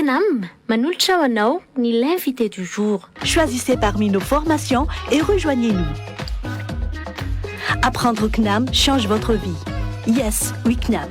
CNAM manolotra ho anao ny l'invité du jour. Choisissez parmi nos formations et rejoignez-nous. Apprendre au CNAM change votre vie. Yes, oui CNAM.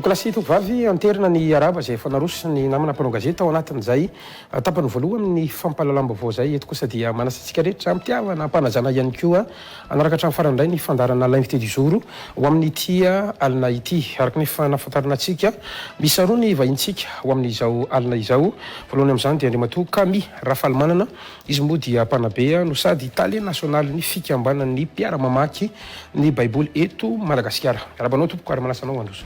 Klasy tovavy anterina ny araba zay efa naroso ny namana mpanao gazety ao anatin'izay tapany voalohany ny fampahalalam-baovao zay eto kosa dia manasantsika rehetra mitiavana ampanajana ihany koa anaraka hatramin'ny farany indray ny fandarana l'invité du jour ho amin'ny tia alina ity araka ny fanafantarana antsika misy aroa ny vahintsika ho amin'izao alina izao voalohany amin'izany dia Andriamatoa Camille Rafalimanana izy moa dia mpanabe no sady Italie national ny fikambanan'ny mpiara-mamaky ny baiboly eto Madagasikara. Arabanao tompoko ary manasanao androso.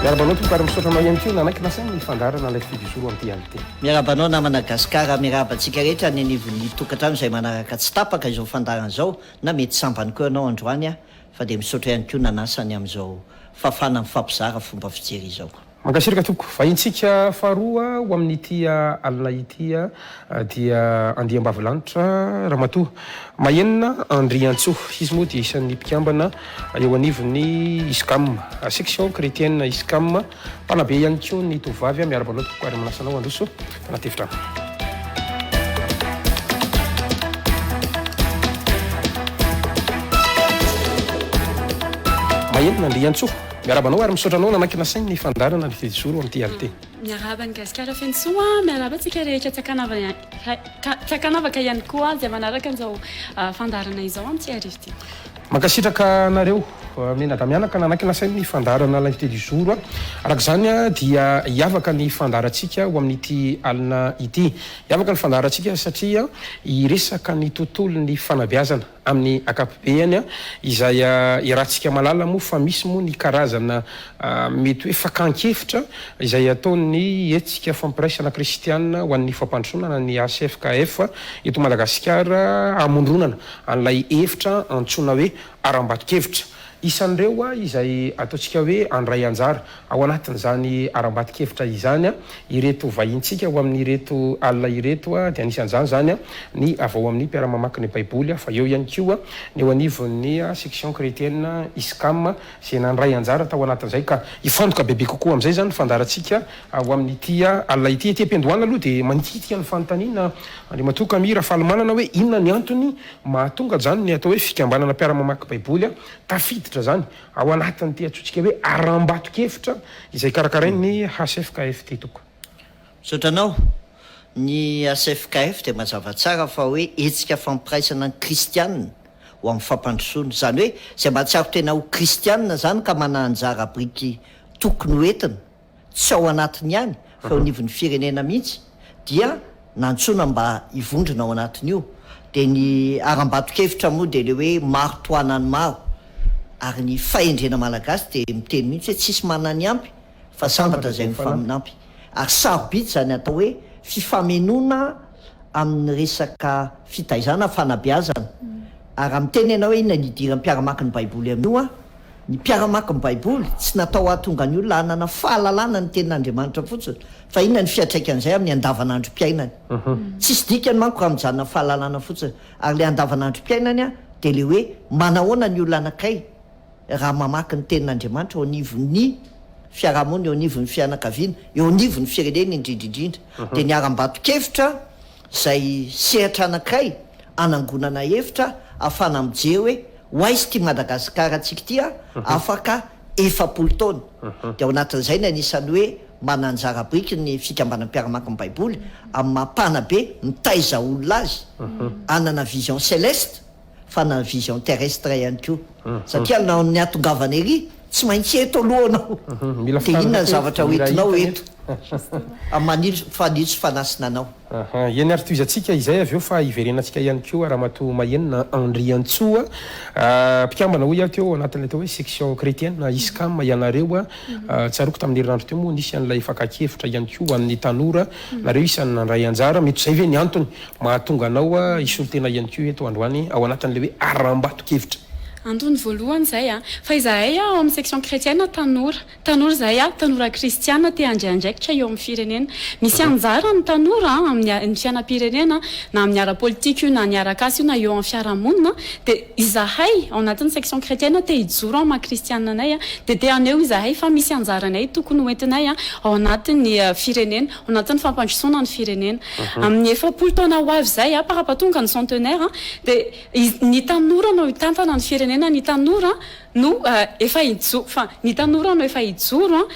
Miarabanao tompoko ary misaotra mahihany kio nanaiky nasainy ny fandarana l'invité du jour amin'ity ality. Miarabanao na Madagasikara miarabantsika rehetra ny anivon'ny tokantrano izay manaraka tsy tapaka izao fandarana izao na mety sambany koa ianao androany fa dia misaotra ihany koa nanasany amin'izao fafana mifampizara fomba fijery izao. Mankasiraka tompoko vahintsika faharoa ho amin'ny tia alina ity dia Andiambavilanitra Ramatoa Mahenina Andriantsoa izy moa dia isan'ny mpikambana eo anivon'ny ISCAM section chrétienne ISCAM mpanabe ihany koa ny tovavy miarabanao tompoko ary manasanao androso tanatefitra. Mahenina Andriantsoa miarabanao ary misaotranao nanaiky nasainy ny fandarana l'invité du jour amin'ity ality. Miaraba ny gasikara fensoa miarabantsika rehetra tsakanavaka ihany koa izay manaraka an'izao fandarana izao amin'ity arivo. Mankasitraka nareo menadamianaka nanaiky nasainy ny fandarana l'invité du jour araka izany dia hiavaka ny fandarantsika ho amin'ity alina ity. Hiavaka ny fandarantsika satria iresaka ny tontolo ny fanabeazana amin'ny akapobeany izay irahantsika malala moa fa misy moa ny karazana mety hoe fakankefitra izay ataony etsika fampiraisana kristianina ho an'ny fampandrosoana ny ACFKF eto Madagasikara amondronana an'ilay efitra antsoina hoe arambato-kevitra. Isan'ireo izay ataontsika hoe andray anjara ao anatin'izany arambato-kevitra izany ireto vahintsika ho amin'ny ireto alina ireto dia anisan'izany zany ny avao amin'ny mpiara-mamaky ny baiboly fa eo ihany koa ny eo anivon'ny section chrétienne ISCAM izay nandray anjara tao anatin'izay ka ifandoka bebe kokoa amin'izay zany fandarantsika ho amin'ny tia alina ity. Ety am-piandohana aloha dia manikitika ny fanontaniana Andriamatoa Camille Rafalimanana hoe inona ny antony mahatonga zany ny atao hoe fikambanana mpiara-mamaky baiboly tafiditra zany ao anatin'ny ty atsotsika hoe arambato-kevitra izay karakarainy ACFKF ty toko. Sotranao ny ACFKF dia mazava tsara fa hoe etsika fampiraisana ny kristianina ho amin'ny fampandrosoana zany hoe izay mahatsiaro tena ho kristianina zany ka mananjara briky tokony hoentina tsy ao anatiny ihany fa ho nivon'ny firenena mihitsy dia nantsona mba hivondrona ao anatin'io dia ny arambato-kevitra moa dia le hoe maro toanany maro ary ny fahendrena malagasy dia miteny mihitsy hoe tsisy manany ampy fa sambatra izay mifaminampy ary sarobidy zany atao hoe fifamenona amin'ny resaka fitaizana fanabeazana ary amin'ny teny ianao hoe inona nidira mpiara-maky ny baiboly amin'io ny mpiara-maky ny baiboly tsy natao ahatonga ny olona hanana fahalalana ny tenin'Andriamanitra fotsiny fa inona ny fiatraikan'izay amin'ny andavanandrom-piainany tsisy dikany manko raha mijanona fahalalana fotsiny ary le andavanandrom-piainany dia le hoe manahoana ny olona anakay raha mamaky ny tenin'Andriamanitra eo anivon'ny fiarahamonina eo anivon'ny fianakaviana eo anivon'ny firenena indrindrindrindra dia ny arambato-kevitra izay sehatra anakay anangonana hevitra ahafana mijery hoe hoaizy ty Madagasikara antsika ty afaka 7 taona dia ao anatin'izay ny anisany hoe mananjarabriky ny fikambanam-piaramaka ny baiboly amin'ny mampana be mitaiza olona azy anana vision céleste fa na vision terrestre ihany koa satria nao ny atongavana ery tsy maintsy eto alohanao de inona ny zavatra hoentinao eto manilo fanitso fanasina anao eny ary toizantsika izay avy eo fa iverenantsika ihany koa raha mato mahenina Andry Antsoa mpikambana ho iaho teo anatin'ilay teo hoe section chrétienne iskam ianareo tsaroko tamin'ny herinandro teo moa nisy an'ilay fakakevitra ihany koa amin'ny tanora nareo isan'ny nandray anjara mety zay ve ny antony mahatonga anao isolo tena ihany koa eto androany ao anatin'ilay hoe arambato-kevitra antony voalohany zay fa izahay ao amin'ny section chrétienne tanora zay tanora kristiana te andraindraikitra eo amin'ny firenena misy anjara ny tanora amin'ny fianam-pirenena na amin'ny ara-politika io na ny arakasy io na eo amin'ny fiarahamonina de izahay ao anatin'ny section chrétienne te hijoro amin'ny kristiana anay de te aneo izahay fa misy anjaranay tokony hoentinay ao anatin'ny firenena ao anatin'ny fampandrosoana ny firenena amin'ny 7 taona ho avy zay parapatonga ny centenaire de ny tanora no hitantana ny firenena ny tanora no efa hijoro fa ny tanora no efa hijoro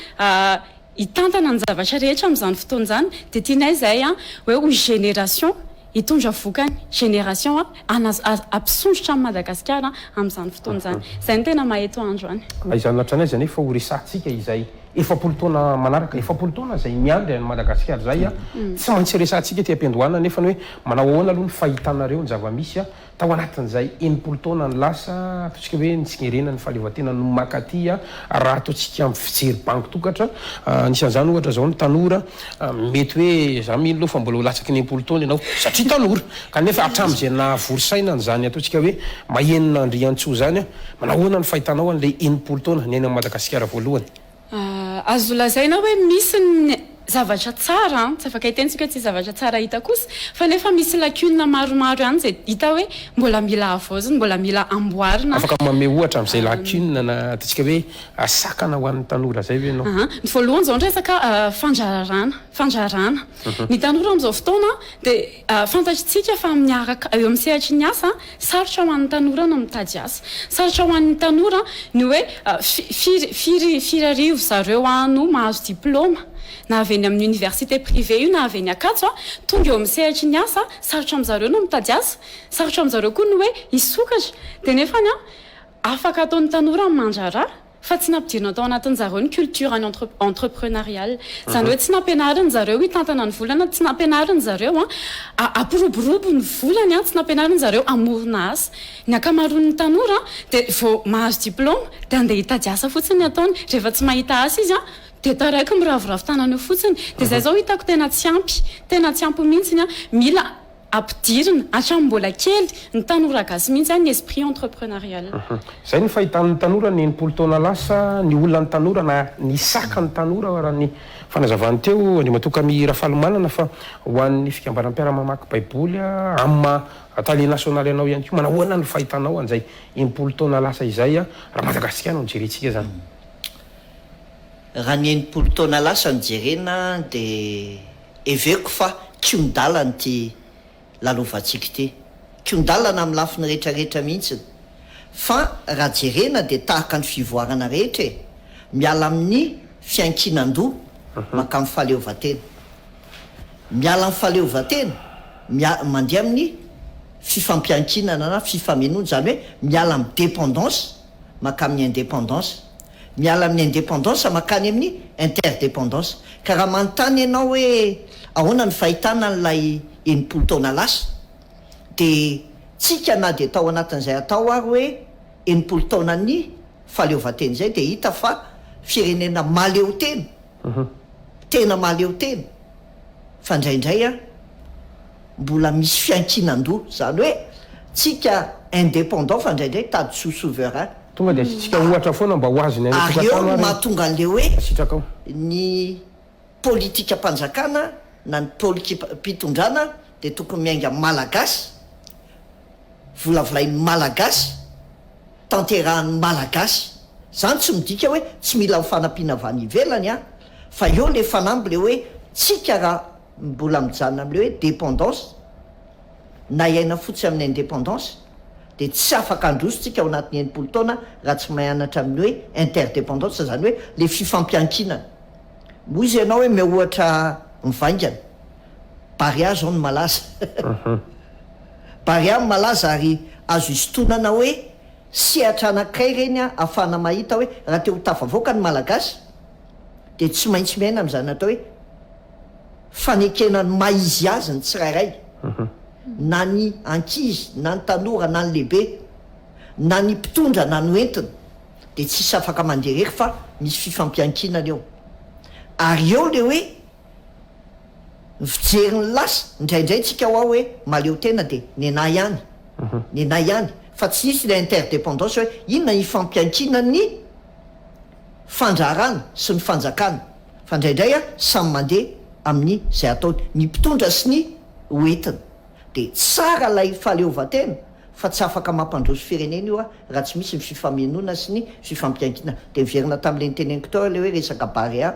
hitantana ny zavatra rehetra amin'izany fotoana izany de tianay zay hoe ho génération hitondra vokany génération ampisondrotra amin'ny Madagasikara amin'izany fotoana izany zay ny tena maheto andro any izany natranay zany efa ho resantsika izay 7 taona manaraka 7 taona zay miandry any Madagasikara zay tsy maintsy resantsika ty ampiandohana nefa hoe manao ahoana aloha ny fahitanareo ny zava-misy tao anatin'izay 9 taona ny lasa ataontsika hoe nitsignerena ny fahaleovantena no makaty raha ataontsika amin'ny fijery banky tokatra nisan'izany ohatra zao ny tanora mety hoe za mino loha fa mbola ho latsaky 9 taona ianao satria tanora kanefa hatramin'izay nahavory-saina n'izany ataontsika hoe mahenina Andry Antsoa zany manao ahoana ny fahitanao an'ilay 9 taona ny any amin'ny Madagasikara voalohany azo lazaina hoe misy zavatra tsara tsy afaka hitentsika hoe tsy zavatra tsara hita kosa fa nefa misy lacune maromaro ihany zay hita hoe mbola mila avaozina mbola mila amboarina afaka mame ohatra amin'izay lacune na ataontsika hoe sakana ho an'ny tanora zay ve anao ny voalohany zao resaka fandrarana ny tanora amin'izao fotoana de fantatritsika fa miaraka eo amin'ny sehatry ny asa sarotra ho an'ny tanora no mitady asa sarotra ho an'ny tanora ny hoe firarivo zareo no mahazo diplôma na avy eny amin'ny université privée io na avy eny Akatso tonga eo amin'ny sehatry ny asa sarotra amin'izareo no mitady asa sarotra amin'izareo koa no hoe hisokatra de nefany afaka ataon'ny tanora mandrara fa tsy nampidirina atao anatin'zareo ny culture any entrepreneuriale zany hoe tsy nampianariny zareo hitantana ny volana tsy nampianariny zareo apiroborobo ny volany tsy nampianariny zareo amorona asa ny akamaroan'ny tanora de vao mahazo diplôma de andeha hitady asa fotsiny ataony rehefa tsy mahita asa izy de taraiky miravoravo tanana eo fotsiny de zay zao hitako tena tsy ampy mihitsy mila ampidirina hatramin'ny mbola kely ny tanora gasy mihitsy ny esprit entrepreneurial zay ny fahitan'ny tanora ny 9 taona lasa ny olona ny tanora na ny saka ny tanora raha ny fanazavany teo ny matokamy rafalimanana fa ho an'ny fikambanam-piaramamaky baiboly amin'ny tale national ianao ihany koa manao ahoana ny fahitanao an'izay 9 taona lasa izay raha Madagasikara no jerentsika zany raha ny 9 taona lasa ny jerena de eveko fa kiondalany ty lalovantsika ty kiondalana amin'ny lafiny rehetrarehetra mihitsy fa raha jerena de tahaka ny fivoarana rehetra miala amin'ny fiankinan-doha maka amin'ny fahaleovatena miala amin'ny fahaleovatena mandeha amin'ny fifampiankinana na fifamenoana zany hoe miala amin'ny dépendance maka amin'ny indépendance miala amin'ny indépendance makany amin'ny interdépendance ka raha manontany ianao hoe ahoana ny fahitana n'lay 9 taona lasa de tsika na de tao anatin'izay atao ary hoe 9 taona ny fahaleovatena zay de hita fa firenena maleo tena tena maleo tena fa ndraindray mbola misy fiankinan-doha zany hoe tsika indépendant fa ndraindray tady sous-souverain tonga de tsika ohatra foana mba ho azy ary eo no mahatonga an'le hoe sitraka ny politika mpanjakana na ny politika mpitondrana de tokony miainga malagasy volavolain'ny malagasy tanterahan'ny malagasy zany tsy midika hoe tsy mila mifanampiana avy any ivelany fa eo le fanamby le hoe tsika raha mbola mijanona am'le hoe dépendance na iaina fotsy amin'ny indépendance de tsy afaka andrositsika ao anatin'ny 9 taona raha tsy mahanatra amin'ny hoe interdépendance zany hoe le fifampiankinana moa izy ianao hoe mihoatra mivaingana baria zao ny malaza baria malaza ary azo istonana hoe sehatra anakay reny a ahafana mahita hoe raha te ho tafavoaka ny malagasy de tsy maintsy miaina am'zany atao hoe fanekenany maizy azy ny tsirairay na ny ankizy na ny tanora na ny lehibe na ny mpitondra na ny entina de tsisy afaka manderery fa misy fifampiankinana eo ary eo le hoe fijeriny lasa indraindray tsika ho ao hoe maleo tena de nena ihany nena ihany fa tsy nisy le interdépendance hoe inona ifampiankinany fandrarana sy ny fanjakana fa ndraindray a samy mandeha amin'ny zay ataony ny mpitondra sy ny hoentina de tsara lay fahaleovatena fa tsy afaka mampandroso firenena io a raha tsy misy ny fifamenona sy ny fifampiankinana de miverina tam'le niteneniko tao le hoe resaka baria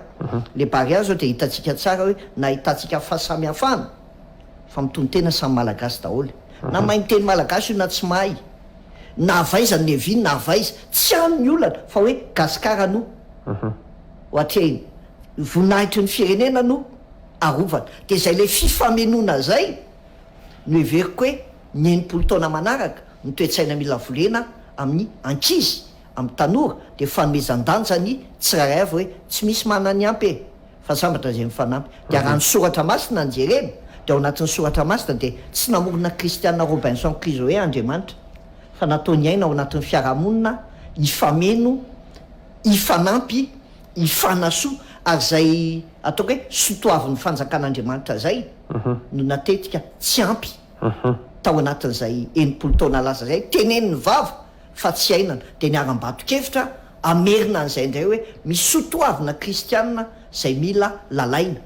le baria zao de hitatsika tsara hoe na hitatsika fahasamihafana fa mitony tena samy malagasy daholo na mahay miteny malagasy io na tsy mahay na avaiza ny leviny na avaiza tsy any olana fa hoe gasikara no ohatreny voninahitry ny firenena no arovana de zay le fifamenona zay no everiko hoe ny enimpolo taona manaraka ny toetsaina mila volena amin'ny ankizy amin'ny tanora de fanomezan-danja ny tsirairay avy hoe tsy misy manany ampy e fa sambatra zay mifanampy de raha ny soratra masina njerena de ao anatin'ny soratra masina de tsy namorona Christiana Robinson Crusoe Andriamanitra fa nataony aina ao anatin'ny fiarahamonina ifameno ifanampy ifanasoa ary zay ataoko hoe sotoavin'ny fanjakan'Andriamanitra zay no natetika tsy ampy tao anatin'izay enimpolo taona laza zay teneniny vava fa tsy ainana de niaram-bato-kevitra amerina an'izay indray hoe misy sotoavina kristianina zay mila lalaina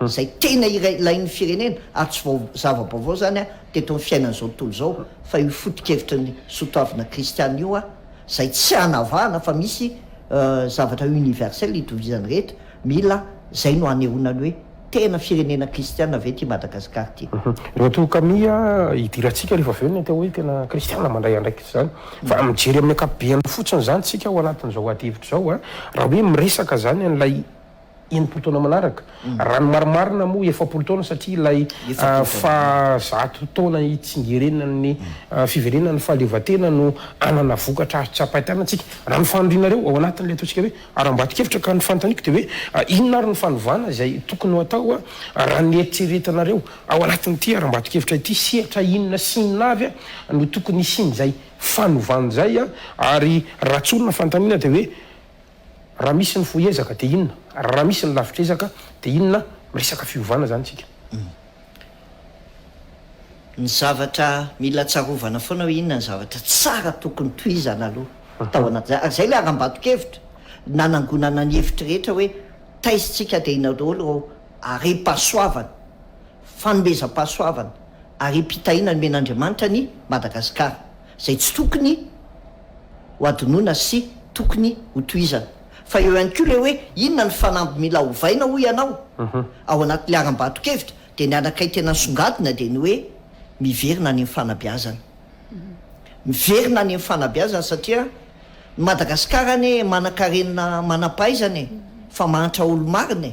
zay tena ilain'ny firenena ary tsy zava-baovao zany a teto ny fiainan'izao tontolo zao fa io foto-kevitra ny sotoavina kristianina io a zay tsy hanavahana fa misy zavatra universel itovizany rehetra mila zay no anehoanany hoe tena firenena kristianina ve ty Madagasikara ty reo tokamia idiratsika rehefa aveo ny atao hoe tena kristianina mandray andraiky zany fa mijery amin'ny akapobeany fotsiny zany tsika ao anatin'izao atyhevitra zao a raha hoe miresaka zany an'ilay enimpolo taona manaraka raha ny marimarina moa efapolo taona satria ilay fa zato taona itsingerenany fiverenany fahaleovatena no anana vokatra azo tsapahitanantsika raha ny fanodrinareo ao anatin'le ataontsika hoe aram-bato-kevitra ka ny fanontaniko de hoe inona ary ny fanovana zay tokony ho atao a raha ny eritreretanareo ao anatin'ity aram-bato-kevitra ity sehatra inona sinonavy a no tokony isin'zay fanovan'zay a ary raha tsolona fanontaniana de hoe raha misy ny foezaka de inona raha misy ny lavitrezaka de inona miresaka fiovana zany tsika ny zavatra mila tsarovana foana hoe inona ny zavatra tsara tokony toizana aloha tao anaty zay zay le aram-bato-kevitra nanangonana ny hevitra rehetra hoe taizitsika de ina daholo are-pasoavana fanomezam-pasoavana are-pitahiana ny men'Andriamanitra ny Madagasikara zay tsy tokony ho adinoina sy tokony ho toizana fa eo ihany koa le hoe inona ny fanampy mila hovaina ho ianao ao anatin'le aram-bato-kevitra de ny anakay tena songadina de ny hoe miverina any amin'ny fanabeazana miverina any amin'ny fanabeazana satria ny Madagasikara ane manankarenina manam-pahaizana fa mahantra olo marina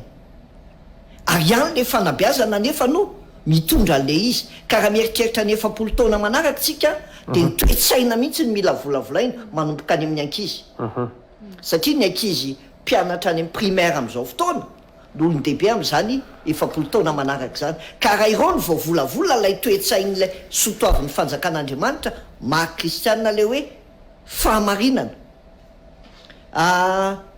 ary ihany le fanabeazana nefa no mitondra an'le izy ka raha mieritreritra ny efapolo taona manaraka tsika de ny toetsaina mihitsy ny mila volavolaina manomboka any amin'ny ankizy satria ny ankizy mpianatra any amin'ny primaire am'izao fotoana n'olon-dehibe am'zany efapolo taona manaraka zany ka raha ireo ny voavolavola lay toetsain'lay sotoavin'ny fanjakan'Andriamanitra maha-kristianina le hoe fahamarinana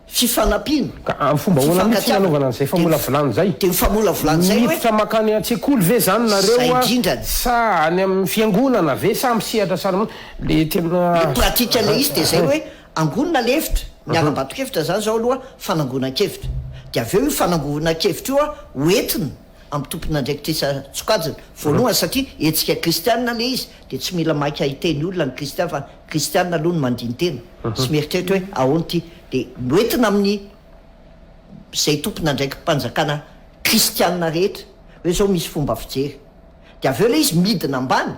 fifanampiana ka fomba hoana mihitsy nanaovana an'izay famolavolany zay de famolavolany zay hoe miditra makany an-tsekoly ve zany nareo indrindrany sa any amin'ny fiangonana ve sa misehatra sara le tena pratika le izy de zay hoe angonina levitra ny aram-bato-kevitra zany zao aloha fanangonan-kevitra de aveo io fanangonan-kevitra io a hoentina amin'ny tompon'andraikitra tsokajina voalohany satria etsika kristianina le izy de tsy mila mainka ahiteny olona ny kristiana fa kristianina aloha ny mandiny-tena sy mieritreritra hoe ahoany ty de noentina amin'ny zay tompon'andraiky mpanjakana kristianina rehetra hoe zao misy fomba fijery de aveo le izy midina ambany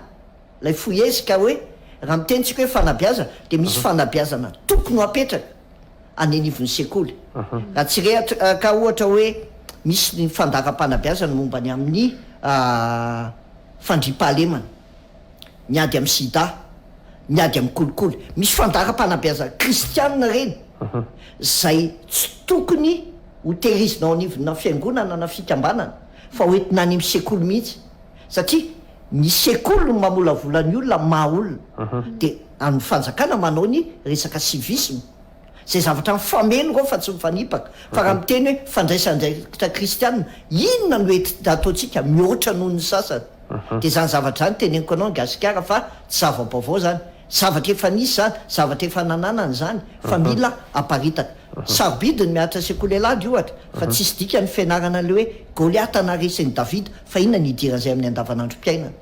lay foezika hoe raha mitenitsika hoe fanabeazana de misy fanabeazana tokony ho apetraka any anivon'ny sekoly raha tsy rehatra ka ohatra hoe misy ny fandaram-panabeazana mombany amin'ny fandripahalemana miady amin'ny sida miady amin'ny kolikoly misy fandaram-panabeazana kristianina reny zay tsy tokony ho tehirizinao anivona fiangonana na fikambanana fa hoentina any amin'ny sekoly mihitsy satria ny sekoly no mamolavolany olona maha olona de amin'ny fanjakana manao ny resaka civisme zay zavatra mifameno reo fa tsy mifanipaka fa raha miteny hoe fandraisandraikitra kristianina inona no ety ataontsika mihoatra noho ny sasany de zany zavatra zany teneniko anao gasikara fa tsy zava-baovao zany zavatra efa nisy zany zavatra efa nananany zany fa mila aparitaka sarobidiny miaritra sekoly elady ohatra fa tsisy dika ny fianarana le hoe goliata naresiny davida fa inona ny idiran'izay amin'ny andavanandrom-piainana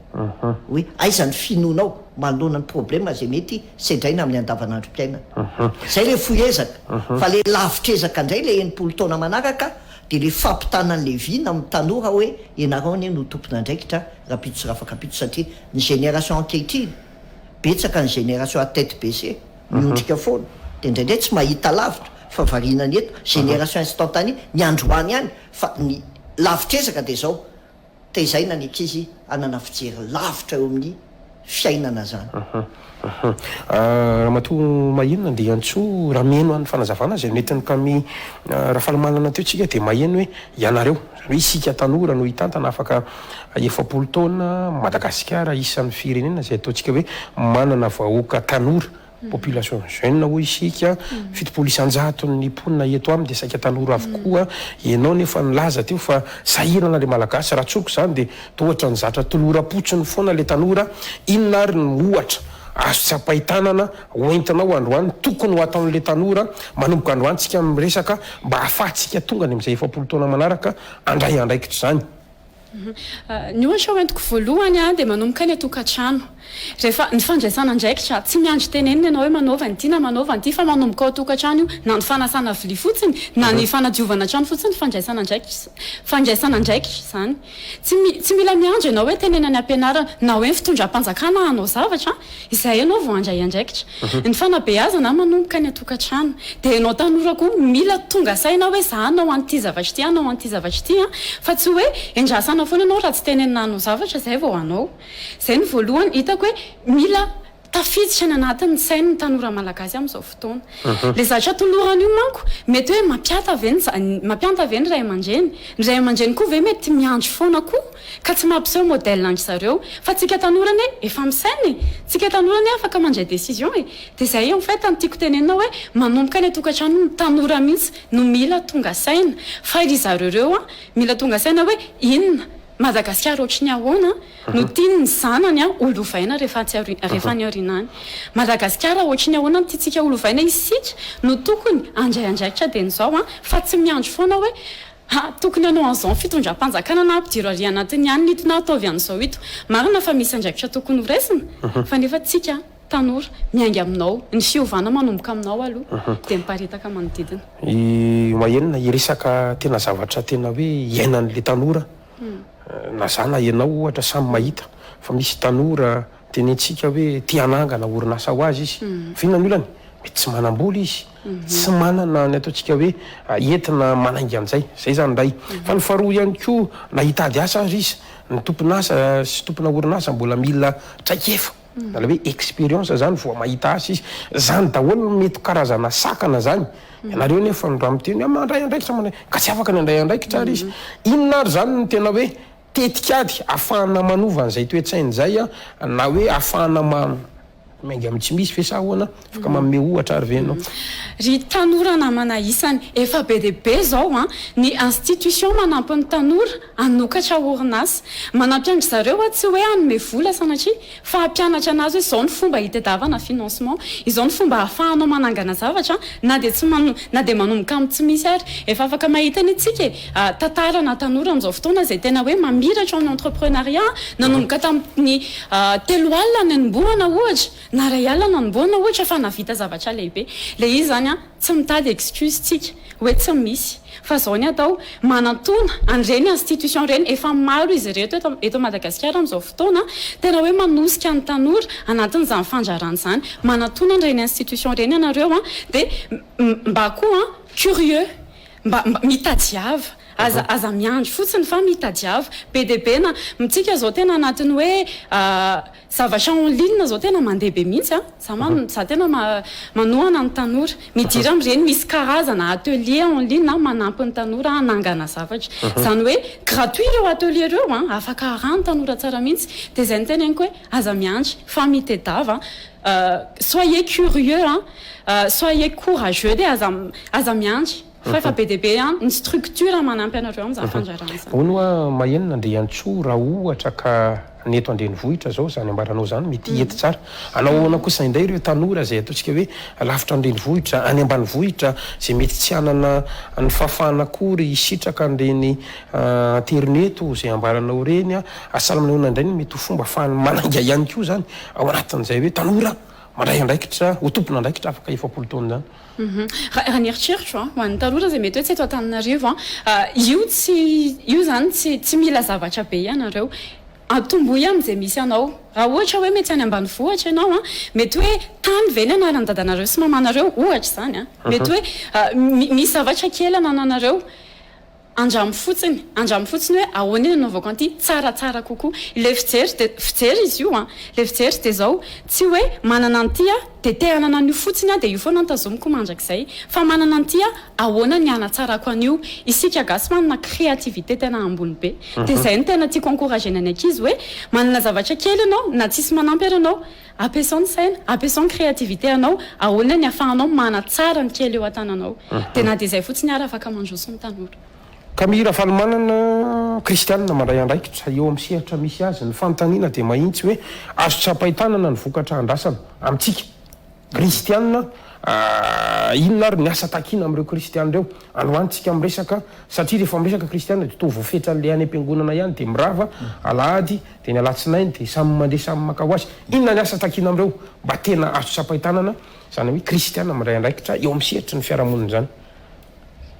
hoe aizany finoanao manoloana ny problema zay mety sedraina amin'ny andavanandrom-piainana zay le foezaka fa le lavitrezaka indray le enimpolo taona manaraka de le fampitanany levina amin'ny tanora hoe ianareo ny no tompona andraikitra rapito sy rafakapito satria ny génération ankehitriny betsaka ny génération à tête baissée miondrika foana de indraindray tsy mahita lavitra fa varinany eto génération instantanée ny androany ihany fa ny lavitrezaka de zao tezaina ny ankizy anana fijery lavitra eo amin'ny fiainana zany raha matoa mahinona de antso raha meno an'ny fanazavana zay netiny kamy raha falamanana teo tsika de maheno hoe ianareo hoe isika tanora no hitantana afaka efapolo taona Madagasikara isan'ny firenena zay ataontsika hoe manana vahoaka tanora population jeune ho isika fitopolo isan-jato ny mponina eto aminy de saika tanora avokoa ianao nefa nilaza teo fa sahirana le malagasy raha tsoko zany de tohatra ny zatra tolora-potsiny foana le tanora inona ary ny ohatra azo tsy ampahitanana hoentinao androany tokony ho ataon'le tanora manomboka androany tsika miresaka mba ahafahantsika tonga ny am'izay efapolo taona manaraka andray andraikitra zany ny ohatra hoentiko voalohany a de manomboka ny atokantrano rehefa ny fandraisana andraikitra tsy miandry tenenina ianao hoe manaova ny ty na manaova ny ty fa manomboka ao atokantrano io na ny fanasana vilia fotsiny na ny fanadiovana trano fotsiny fandraisana andraikitra zany tsy mila miandry ianao hoe tenena ny ampianarana na hoe fitondram-panjakana anao zavatra izay ianao vao andray andraikitra ny fanabeazana manomboka ny atokantrano de ianao tanora koa mila tonga saina hoe za anao an'ity zavatra ty anao an'ity zavatra ty a fa tsy hoe endrasana foana anao raha tsy tenenina anao zavatra zay vao anao zay ny voalohany hitako hoe mila tafiditra ny anatin'ny sainy ny tanora malagasy amin'izao fotoana le zavatra tolorany io manko mety hoe mampianta ve ny ray aman-dreny koa ve mety miandry foana koa ka tsy mampiseho modèle andry zareo fa tsika tanorany efa misainy tsika tanorany afaka mandray décision de zay en fait antiako tenenina hoe manomboka ny atokantrano ny tanora mihitsy no mila tonga saina fa ry zareo reo a mila tonga saina hoe inona Madagasikara ohatry ny ahoana no tiany ny zanany a olovaina rehefa ny aorinany Madagasikara ohatry ny ahoana tiatsika olovaina isika no tokony andray andraikitra de nizao a fa tsy miandry foana hoe tokony anao an'izao fitondram-panjakana na ampidiro ary anatiny ihany nito na ataovy an'izao ito marina fa misy andraikitra tokony ho raisina fa nefa tsika tanora miainga aminao ny fiovana manomboka aminao aloha de miparitaka manodidina mahenona iresaka tena zavatra tena hoe iainan'le tanora na zana ianao ohatra samy mahita fa misy tanora tenentsika hoe tianangana orinasa ho azy izy fihinany olany mety tsy manam-bola izy tsy manana ny ataontsika hoe entina manainga an'izay zay zany ray fa ny faharoa ihany koa na hitady asa azy izy ny tomponasa sy tompona orinasa mbola mila traikefa na le hoe expérience zany voa mahita azy izy zany daholo mety karazana sakana zany ianareo nefa ny raha miteny mandray andraikitra manay ka tsy afaka ny andray andraikitra ary izy inona ary zany ny tena hoe tetikady ahafahana manova an'izay toetsainy zay a na hoe ahafahana mainga amin'ny tsy misy fesahoana afaka manome ohatra ary venao ry tanora namana isany efa be deaibe zao a ny institution manampy ny tanora anokatra orinasa manampy andry zareo a tsy hoe anome vola sanatria fa ampianatra anazy hoe zao ny fomba hitadiavana financement izao ny fomba ahafahanao manangana zavatra na de manomboka amin'ny tsy misy ary efa afaka mahita ny tsika tantarana tanora amin'izao fotoana zay tena hoe mamiratra amin'ny entrepreneuriat nanomboka tamin'ny telo alina ny anomboana ohatra na ray alina nanomboana ohatra fa navita zavatra lehibe le izy zany a tsy mitady excuse tsika hoe tsy misy fa zao ny atao manantona an'ireny institution reny efa maro izy reto eto Madagasikara amin'izao fotoana tena hoe manosika ny tanora anatin'izany fandrarana zany manantona an'ireny institution reny ianareo a de mba koa curieux mba mitadiava aza miandry fotsiny fa mitadiava be deabe na mitsika zao tena anatiny hoe zavatra en ligne zao tena mandeha be mihitsy za tena manohana ny tanora midira am'ireny misy karazana atelier en ligne manampy ny tanora hanangana zavatra zany hoe gratuit ireo atelier ireo afaka arahany tanora tsara mihitsy dia zay ny teneniko hoe aza miandry fa mitedava soyez curieux soyez courageux dia aza miandry fa efa be deabe ny structure manampy anareo amin'izany fandrarana onoa mahenina andre antsoa raha ohatra ka neto andrenivohitra zao zany ambaranao zany mety ety tsara anao ona kosa indray ireo tanora zay ataontsika hoe lavitra andrenivohitra any ambanivohitra zay mety tsy anana ny fahafahana kory isitraka an'ireny interneto zay ambaranao reny asalaminao indray mety ho fomba ahafahany mananga ihany koa zany ao anatin'izay hoe tanora mandray andraikitra ho tompona andraikitra afaka 7 taona zany raha ny eritreritro ho an'ny tanora zay mety hoe tsy eto an-Antananarivo io zany tsy mila zavatra be ianareo atomboy amin'izay misy anao raha ohatra hoe mety any ambanivohitra ianao mety hoe tany ve ny anaran'ny dadanareo sy mamanareo ohatra zany mety hoe misy zavatra kely anananareo andramo fotsiny hoe ahoana iny anaovako an'ity tsaratsara kokoa ilay fijery izy io le fijery dia zao tsy hoe manana an'ity dia te hanana an'io fotsiny dia io foana nitazomiko mandrakizay fa manana an'ity ahoana ny anatsarako an'io isika gasy manana créativité tena ambony be dia zay ny tena tiako encouragena ny ankizy hoe manana zavatra kely ianao na tsisy manampy ianao ampiasao ny saina ampiasao ny créativité anao ahoana ny afahanao manatsara ny kely eo an-tananao dia na dia zay fotsiny ary afaka mandroso ny tanora ka mihira fanomanana kristianina mandray andraikitra eo amin'ny sehatra misy azy ny fanontaniana dia mahintsy hoe azo tsapahitanana ny vokatra andrasana amintsika kristianina inona ary ny asa takina amin'ireo kristianina ireo anohantsika miresaka satria rehefa miresaka kristianina dia to voafetra n'le any am-piangonana ihany dia mirava alahady dia ny alatsinainy dia samy mandeha samy maka ho azy inona ny asa takina amin'ireo mba tena azo tsapahitanana zany hoe kristianina mandray andraikitra eo amin'ny sehatra ny fiarahamonina zany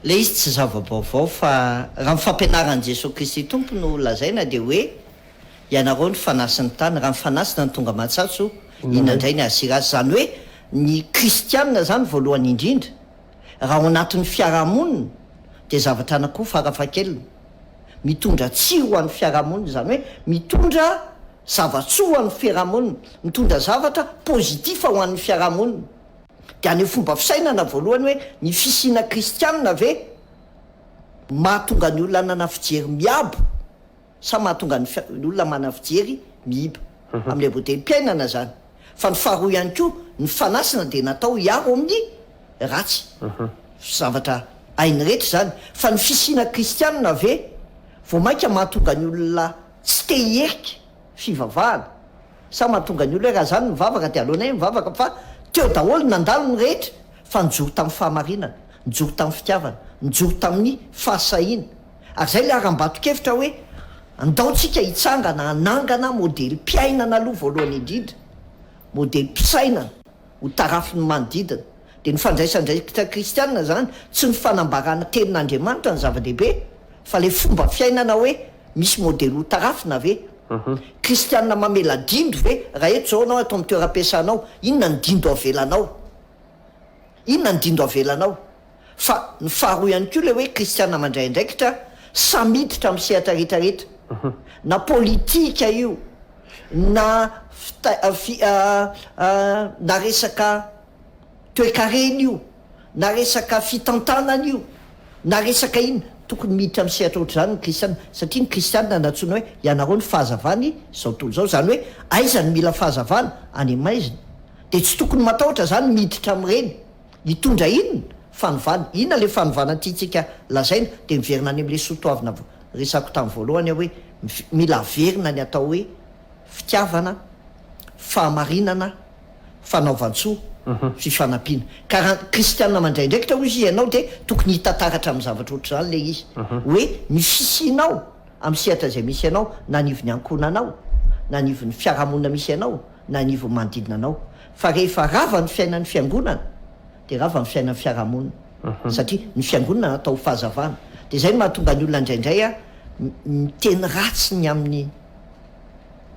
le izy tsy zava-baovao fa raha mifampianaran'i Jesosy Kristy tompo no lazaina dia hoe ianareo ny fanasiny tany raha mifanasina ny tonga matsatso inandray ny asira azy zany hoe ny kristianina zany voalohany indrindra raha ao anatin'ny fiarahamonina dia zavatra anakoa farafakelina mitondra tsiro ho an'ny fiarahamonina zany hoe mitondra zavatsoa ho an'ny fiarahamonina mitondra zavatra pozitiva ho an'ny fiarahamonina dia any fomba fisainana voalohany hoe ny fisiana kristianina ve mahatonga ny olona nana fijery miabo sa mahatonga ny olona mana fijery miiba amin'ilay bodeli-piainana zany fa ny faharoa ihany koa ny fanasina dia natao hiaro amin'ny ratsy zavatra ainy rehetra zany fa ny fisiana kristianina ve vo mainka mahatonga ny olona tsy te hierika fivavahana sa mahatonga ny olona hoe raha zany mivavaka dia alohanay mivavaka fa teo daholo nandalo ny rehetra fa nijoro tamin'ny fahamarinana nijoro tamin'ny fitiavana nijoro tamin'ny fahasahiana ary zay le aram-bato-kevitra hoe andaotsika hitsangana anangana modely mpiainana aloha voalohany indrindra modely mpisainana ho tarafiny manodidina dia ny fandraisandraikitra kristianina zany tsy ny fanambarana tenin'Andriamanitra ny zava-dehibe fa le fomba fiainana hoe misy modely ho tarafina ve kristianina mamela dindo ve raha eto zao anao atao amin'ny toeram-piasanao inona ny dindo avelanao inona ny dindo avelanao fa ny faharoa ihany koa le hoe kristianina mandray andraikitra samiditra amin'ny sehatra rehetrarehetra na politika io na na resaka toe-karena io na resaka fitantanana io na resaka ino tokony miditra amin'ny sehatra oatra zany ny kristianina satria ny kristianina natsoina hoe ianareo ny fahazavany zao tontolo zao zany hoe aizany mila fahazavana any amaizina dia tsy tokony matahotra zany miditra amin'ireny hitondra inona fanovana inona le fanovana tiatsika lazaina dia miverina any amin'le sotoavina resako tamin'ny voalohany hoe mila averina ny atao hoe fitiavana fahamarinana fanaovan-tsoa fifanampiana ka raha kristianina mandray ndraikitra ozy ianao dia tokony hitantaratra amin'ny zavatra oatra zany le izy hoe ny fisianao amin'ny sehatra zay misy ianao na anivon'ny ankonanao na anivon'ny fiarahamonina misy ianao na anivon'ny manodidina anao fa rehefa rava ny fiainan'ny fiangonana dia rava ny fiainan'ny fiarahamonina satria ny fiangonana natao fahazavana dia zay no mahatonga ny olona indraindray miteny ratsy ny amin'ny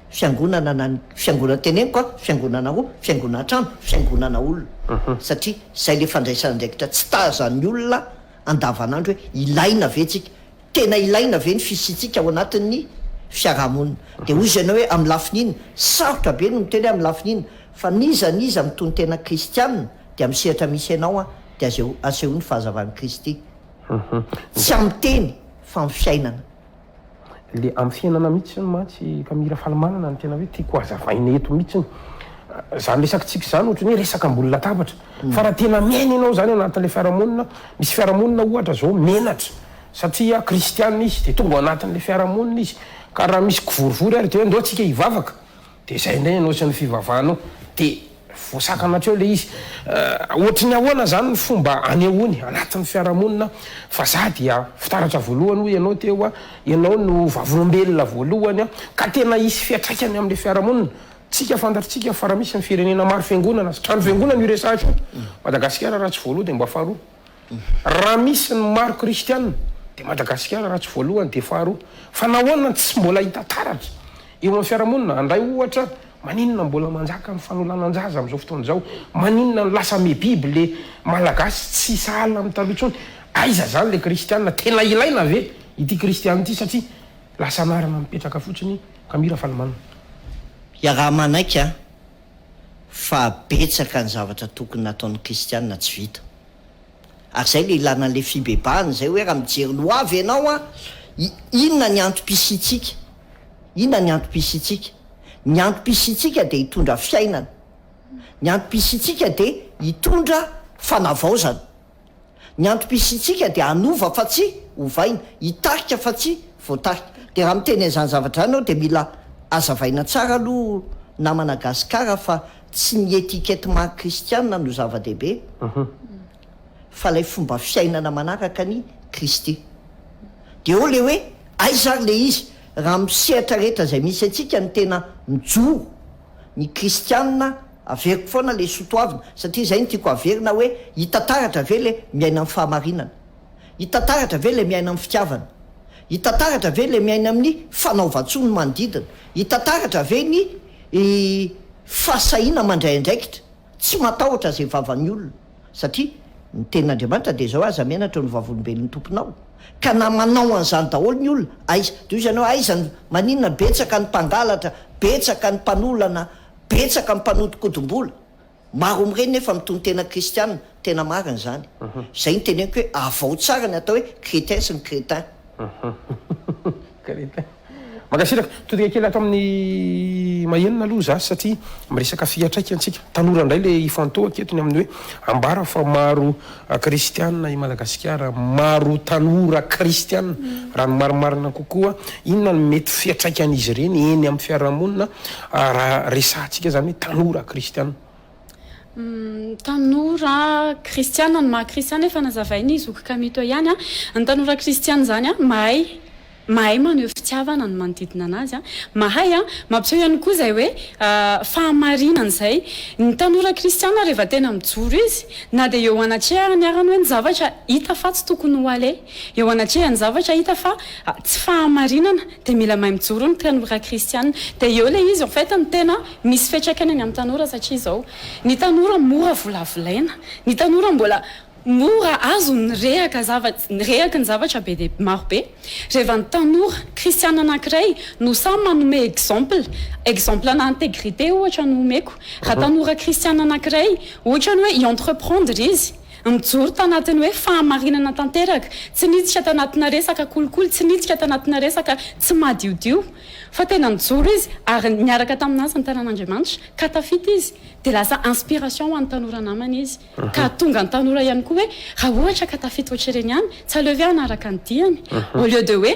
fiangonana na fiangonana teneniko fiangonana roa fiangonana trano fiangonana olona satria zay le fandraisana ndraikitra tsy tazan'ny olona andavanandro hoe ilaina vetsika tena ilaina ve ny fisitsika ao anatin'ny fiarahamonina de hoy izy ianao hoe amin'ny lafin'iny sarotra be no miteny hoe amin'ny lafin'iny fa nizaniza mitony tena kristianina de amin'ny sehatra misy ianao a de aseho ny fahazavan'ny kristy tsy amin'ny teny fa amin'ny fiainana le amin'ny fiainana mihitsy ny matsy ka mira falamanana ny tena hoe tiako hazavaina eto mihitsiny zany resakitsika zany ohatrany hoe resaka ambony latabatra fa raha tena miaina ianao zany anatin'le fiarahamonina misy fiarahamonina ohatra zao menatra satria kristianina izy de tonga anatin'le fiarahamonina izy ka raha misy kivorivory ary de hoe andao atsika hivavaka de zay indray ianao sy ny fivavahanao de voasakanatreo le izy ohatrany ahoana zany ny fomba anehoany anatin'ny fiarahamonina fa za dia fitaratra voalohany hoe ianao teo a ianao no vavolombelona voalohany a ka tena isy fiatraikany amin'le fiarahamonina tsika fantatritsika fa raha misy ny firenena maro fiangonana sy trano fiangonana io resahatra Madagasikara raha tsy voalohany de mba faharoa raha misy ny maro kristianina de Madagasikara raha tsy voalohany de faharoa fa nahoana tsy mbola hita taratra eo amin'ny fiarahamonina andray ohatra maninona mbola manjaka ny fanolanan-jaza amin'izao fotoana zao maninona ny lasa me biby le malagasy tsy sahala amin'ny taloha intsony aiza zany le kristianina tena ilaina ve ity kristianina ity satria lasa anarana mipetraka fotsiny ka mira falamanana raha manaika fa betsaka ny zavatra tokony nataon'ny kristianina tsy vita ary zay le ilana n'le fibebahany zay hoe raha mijery lo avy ianao a inona ny antom-pisitsika inona ny antom-pisitsika ny antom-pisitsika de hitondra fiainana ny antom-pisitsika de hitondra fanavaozana ny antom-pisitsika de anova fa tsy hovaina hitarika fa tsy voatarika de raha miteny an'izany zavatra anao de mila azavaina tsara aloha na Madagasikara fa tsy ny etikety maha kristianina no zava-dehibe fa lay fomba fiainana manaraka ny kristy de eo le hoe aizary le izy raha misehatra rehetra zay misy atsika ny tena mijoro ny kristianina averiko foana le sotoavina satria zay ny tiako averina hoe hitataratra ve le miaina amin'ny fahamarinana hitataratra ve le miaina amin'ny fitiavana hitataratra ve le miaina amin'ny fanaovan-tso ny manodidina hitataratra ve ny fahasahiana mandray andraikitra tsy matahotra zay vavan'ny olona satria ny tenin'Andriamanitra de zao aza mianatra no vavolombelon'ny tomponao ka na manao an'izany daholo ny olona aiza de izy ianao aizany maninona betsaka ny mpangalatra betsaka ny mpanolana betsaka ny mpanodikodim-bola maro amin'ireny nefa mitony tena kristianina tena marina zany zay ny teneniko hoe avao tsara ny atao hoe crétin sy ny crétin makasiraka todika kely ato amin'ny mahenina aloha za satria miresaka fiatraika antsika tanora indray le ifantohaka etony amin'ny hoe ambara fa maro kristianina i Madagasikara maro tanora kristianina raha ny marimarina kokoa inona ny mety fiatraika an'izy ireny eny amin'ny fiarahamonina raha resahantsika zany hoe tanora kristianina tanora kristianina ny maha kristianina efa nazavaina izy oka kamito ihany a ny tanora kristianina zany a mahay maneho fitiavana ny manodidina anazy a mahay a mampiseho ihany koa zay hoe fahamarinana zay ny tanora kristianina rehefa tena mijoro izy na de eo anatrehany arany hoe ny zavatra hita fa tsy tokony ho ale eo anatrehany zavatra hita fa tsy fahamarinana de mila mahay mijoro ny tanora kristianina de eo le izy en fait ny tena misy fiatraikany any amin'ny tanora satria zao ny tanora mora volavolaina ny tanora mbola mora azo ny rehaka ny zavatra be de maro be rehefa ny tanora kristianina anankiray no samy manome exemple na intégrité ohatra no omeko raha tanora kristianina anankiray ohatra ny hoe i-entreprendre izy mijoro tanatiny hoe fahamarinana tanteraka tsy nitsika tanatina resaka kolikoly tsy nitsika tanatina resaka tsy madiodio fa tena mijoro izy ary miaraka taminazy ny tanàn'Andriamanitra ka tafita izy de lasa inspiration ho an'ny tanora namany izy ka tonga ny tanora ihany koa hoe raha ohatra ka tafita ohatr'ireny ihany tsy aleo ve anaraka ny diany au lieu de hoe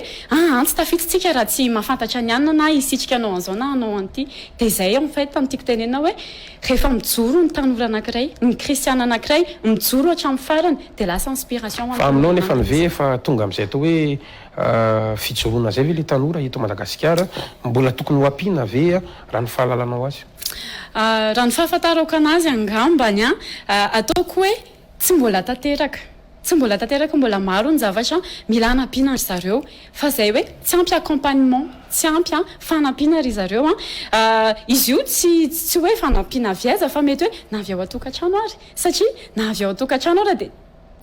tsy tafititsika raha tsy mahafantatra ny anina na isitrika anao an'izao na anao an'ity de zay en fait ny tiako tenena hoe rehefa mijoro ny tanora anankiray ny kristiana anankiray mijoro hatramin'ny farany de lasa inspiration fa aminao nefa ny ve efa tonga amin'izay atao hoe fijoroana zay ve le tanora eto Madagasikara mbola tokony ho ampiana ve raha ny fahalalanao azy raha ny fahafantarako anazy angambany ataoko hoe tsy mbola tanteraka mbola maro ny zavatra mila hanampiana ry zareo fa zay hoe tsy ampy accompagnement tsy ampy fanampiana ry zareo izy io tsy hoe fanampiana viaza fa mety hoe navy ao atokantrano ary satria navy ao atokantrano ary de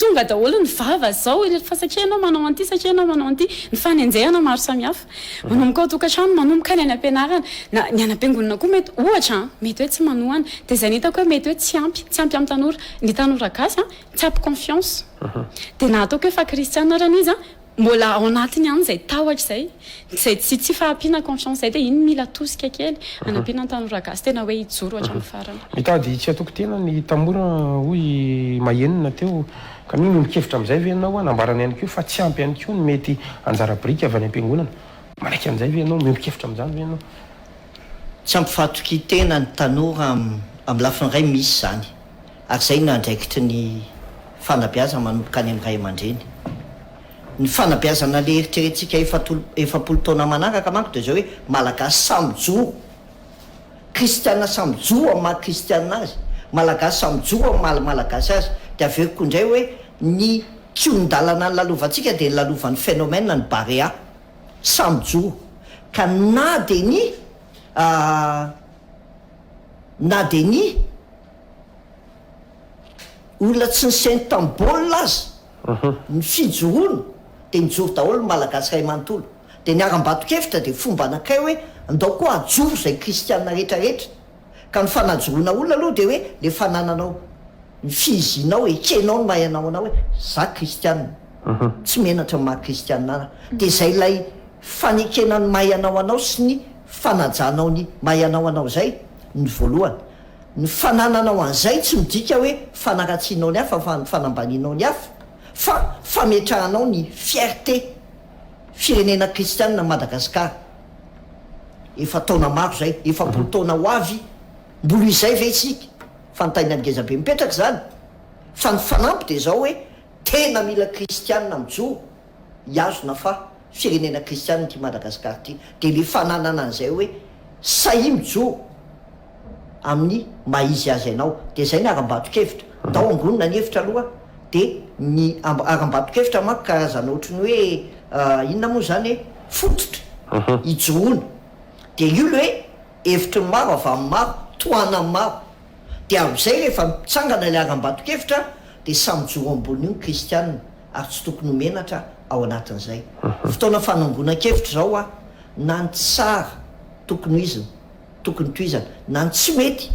tonga daholo ny vava zao fa satria anao manao an'ity satria anao manao an'ity ny fanenjehana maro samihafa manomboka ao tokantrano manomboka any any ampianarana na ny anam-piangonana koa mety ohatra mety hoe tsy manohana dia zay nitako hoe mety hoe tsy ampy amin'ny tanora ny tanora gasy tsy ampy confiance dia na ataoko hoe fa kristiana rana izy mbola ao anatiny ihany zay tahotra zay tsy fahampiana confiance zay dia iny mila tosika kely anampiana ny tanora gasy tena hoe hijoro hatramin'ny farany mitady tsy atoko tena ny tamora hoy mahenina teo ka mino mikevitra amin'izay ve ianao anambarana ihany koa fa tsy ampy ihany koa ny mety anjara biriky avy any am-piangonana maraiky an'izay ve ianao mikevitra amin'izany ve ianao tsy ampifatoky tena ny tanora amin'ny lafiny ray misy zany ary zay no andraikitry ny fanabeazana manomboka any amin'ny ray aman-dreny ny fanabeazana le eritrerentsika efapolo taona manaraka manko dia zao hoe malagasy samyjoro kristiana samyjoro amin'ny maha kristiana azy malagasy samyjoro amin'ny malagasy azy dia averiko indray hoe ny kiondalana ny lalovantsika dia ny lalovan'ny phénomène ny barea samyjoro ka na dia ny olona tsy niseny tambolina azy ny fijoroana dia nijoro daholo malagasy ray manontolo dia ny aram-bato-kevitra dia fomba anankiray hoe andao koa ajoro zay kristiana rehetrarehetra ka ny fanajoroana olona aloha dia hoe le fanananao ny fiizinao ekenao ny mahay anao anao hoe za kristiana tsy menatra ny maha kristiana ana dia zay lay fanekena ny mahay anao anao sy ny fanajanao ny mahay anao anao zay ny voalohany ny fanananao an'izay tsy midika hoe fanaratsianao ny hafa fa ny fanambaninao ny hafa fa fametrahanao ny fierté firenena kristiana Madagasikara efa taona maro zay efapolo taona ho avy mbolo izay ve isika fantaina ny ngezabe mipetraka zany fa ny fanampy dia zao hoe tena mila kristiana mijoro iazona fa firenena kristiana ty Madagasikara ty dia le fananana an'izay hoe sahi mijoro amin'ny maizy azy ianao dia zay ny aram-bato-kevitra tao angonina ny hevitra aloha dia ny aram-bato-kevitra manko karazana ohatrany hoe inona moa zany hoe fototra hijoroana dia io le hoe hevitry ny maro avy amin'ny maro toana amin'ny maro dia amin'izay rehefa mitsangana le aram-bato-kevitra dia samyjoro ambony io ny kristiana ary tsy tokony homenatra ao anatin'izay fotoana fanangonan-kevitra zao na ny tsara tokony ho izina tokony toizana na ny tsy mety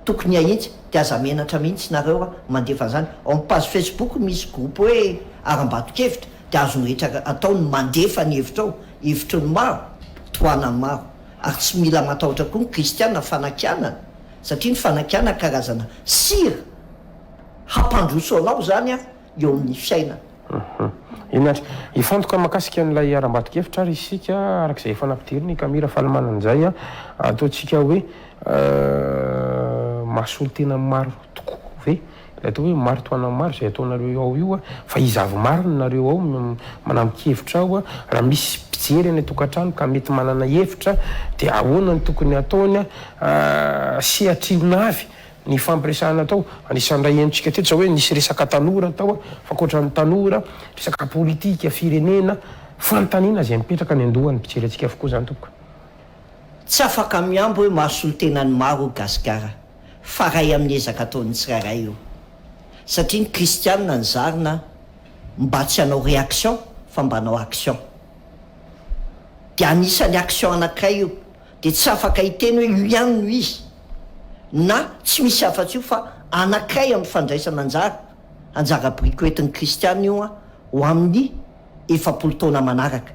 tokony ahitsy dia aza menatra mihitsy nareo mandefa an'izany ao amin'ny page Facebook misy groupe hoe aram-bato-kevitra dia azo rehetra ataony mandefa ny hevitra ao hevitry ny maro toana ny maro ary tsy mila matahotra koa ny kristiana fanakianana satria ny fanakiana karazana sira hampandroso anao zany eo amin'ny fiainana inatra ifantoka makasika n'ilay aram-bato-kevitra ary isika arak'izay efa nampiteriny kamira fahalamanan'izay ataontsika hoe mahasolo tena maro tokoa ve la atao hoe maro toana maro zay ataonareo ao io fa izavy mariny nareo ao manampi-kevitra ao raha misy mpijery any tokantrano ka mety manana hevitra dia ahoana ny tokony ataony sy atrivona avy ny fampiresahana atao anisan'ray enitsika teto zao hoe nisy resaka tanora atao fa koatran'ny tanora resaka politika firenena fanontaniana zay mipetraka ny andohany mpijery atsika avokoa zany tokoka tsy afaka miambo hoe mahasolo tena ny maro gasigara fa ray amin'ny ezaka ataony tsirairay io satria ny kristiana ny zarina mba tsy hanao réaction fa mba hanao action dia anisan'ny action anankiray io dia tsy afaka hiteny hoe io ihany no izy na tsy misy afa-tsy io fa anankiray amin'ny fandraisana anjara biriky hoentin'ny kristiana io ho amin'ny efapolo taona manaraka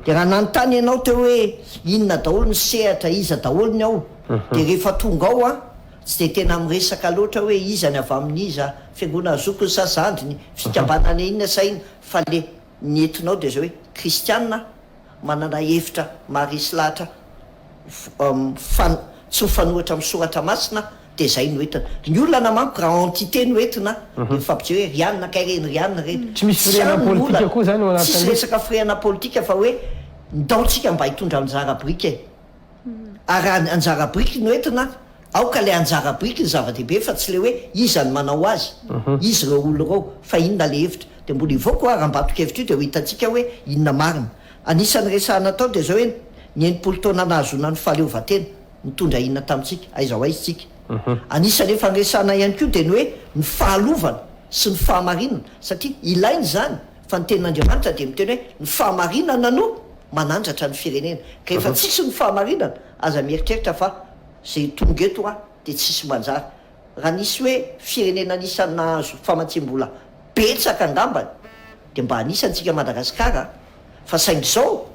dia raha nanontany ianao teo hoe inona daholo ny sehatra iza daholo ny ao dia rehefa tonga ao tsy dia tena miresaka loatra hoe iza ny avy amin'iza fiangonana zoko ny sasandriny fikambanana inona saina fa le nyentinao dia zao hoe kristiana manana hevitra maharesy lahatra tsy mifanohitra amin'ny soratra masina dia zay no entina ny olona namanko raha entité no entina dia fampijery hoe rianina kaireny rianina reny tsy misy firena politika koa zany ao tsisy resaka firena politika fa hoe ndaontsika mba hitondra anjara brika e ary anjara briky no entina aoka le anjara briky ny zava-dehibe fa tsy le hoe iza ny manao azy izy reo olo reo fa inona le hevitra dia mbola ivoako aram-bato-kevitra io dia ho hitantsika hoe inona marina anisan'ny resahana tao dia zao hoe ny enimpolo taona nahazona ny fahaleovan-tena mitondra inona tamintsika aiza ho aizy tsika anisany efa nyresahana ihany koa dia ny hoe ny fahalovana sy ny fahamarinana satria ilainy zany fa ny tenin'andriamanitra de miteny hoe ny fahamarinana no manandratra ny firenena ka efa tsisy ny fahamarinana aza mieritreritra fa zay tonga eto a de tsisy manjary raha nisy hoe firenena anisany nahazo famatsim-bola betsaka angambany de mba anisantsika Madagasikara fa saingy zao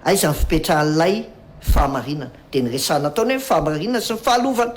aiza ny fipetrahan'ilay fahamarinana de ny resana ataony hoe fahamarinana sy ny fahalovana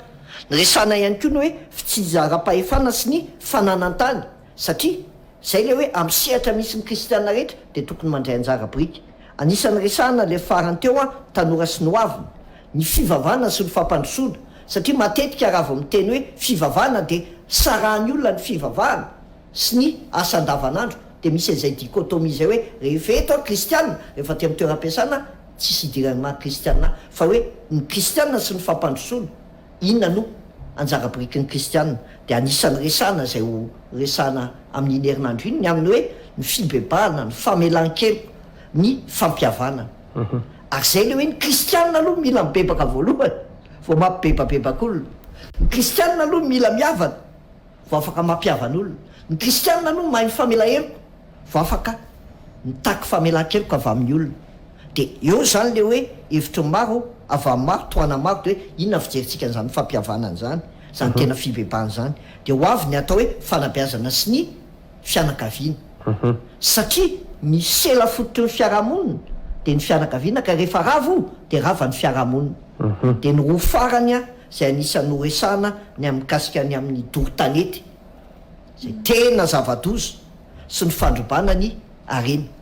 ny resana ihany koa ny hoe fitsizara-pahefana sy ny fananantany satria zay le hoe amin'ny sehatra misy ny kristianina rehetra de tokony mandray anjara biriky anisan'ny resana le farany teo a tanora sy ny hoavina ny fivavahana sy ny fampandrosoana satria matetika raha vao miteny hoe fivavahana de sarahany olona ny fivavahana sy ny asa andavanandro de misy an'izay dicotomie zay hoe rehefa eto kristianina rehefa ty amin'ny toeram-piasana tsisy idirany maha kristianina fa hoe ny kristianina sy ny fampandrosoana inona no anjara biriky ny kristianina de anisan'ny resana zay ho resana amin'iny herinandro iny ny amin'ny hoe ny fibebahana ny famelan-keloka ny fampiavanana ary zay le hoe ny kristianina aloha mila mibebaka voalohany vo mampibebabebaka olona ny kristianina aloha mila miavana vo afaka mampiavan'olona ny kristianina aloha mahay mifamela-heloko vo afaka mitaky famelan-keloka avy amin'ny olona de eo zany le hoe hevitry maro avy amin'ny maro toana maro de hoe inona fijerintsika an'izany fampiavanana zany zany tena fibebahana zany de ho avy ny atao hoe fanabeazana sy ny fianakaviana satria misela fototry ny fiarahamonina de ny fianakaviana ka rehefa ravo de rava ny fiarahamonina de ny ro farany a zay anisan'ny horesana ny amikasika ny amin'ny doro-tanety zay tena zava-doza sy ny fandrobana ny arena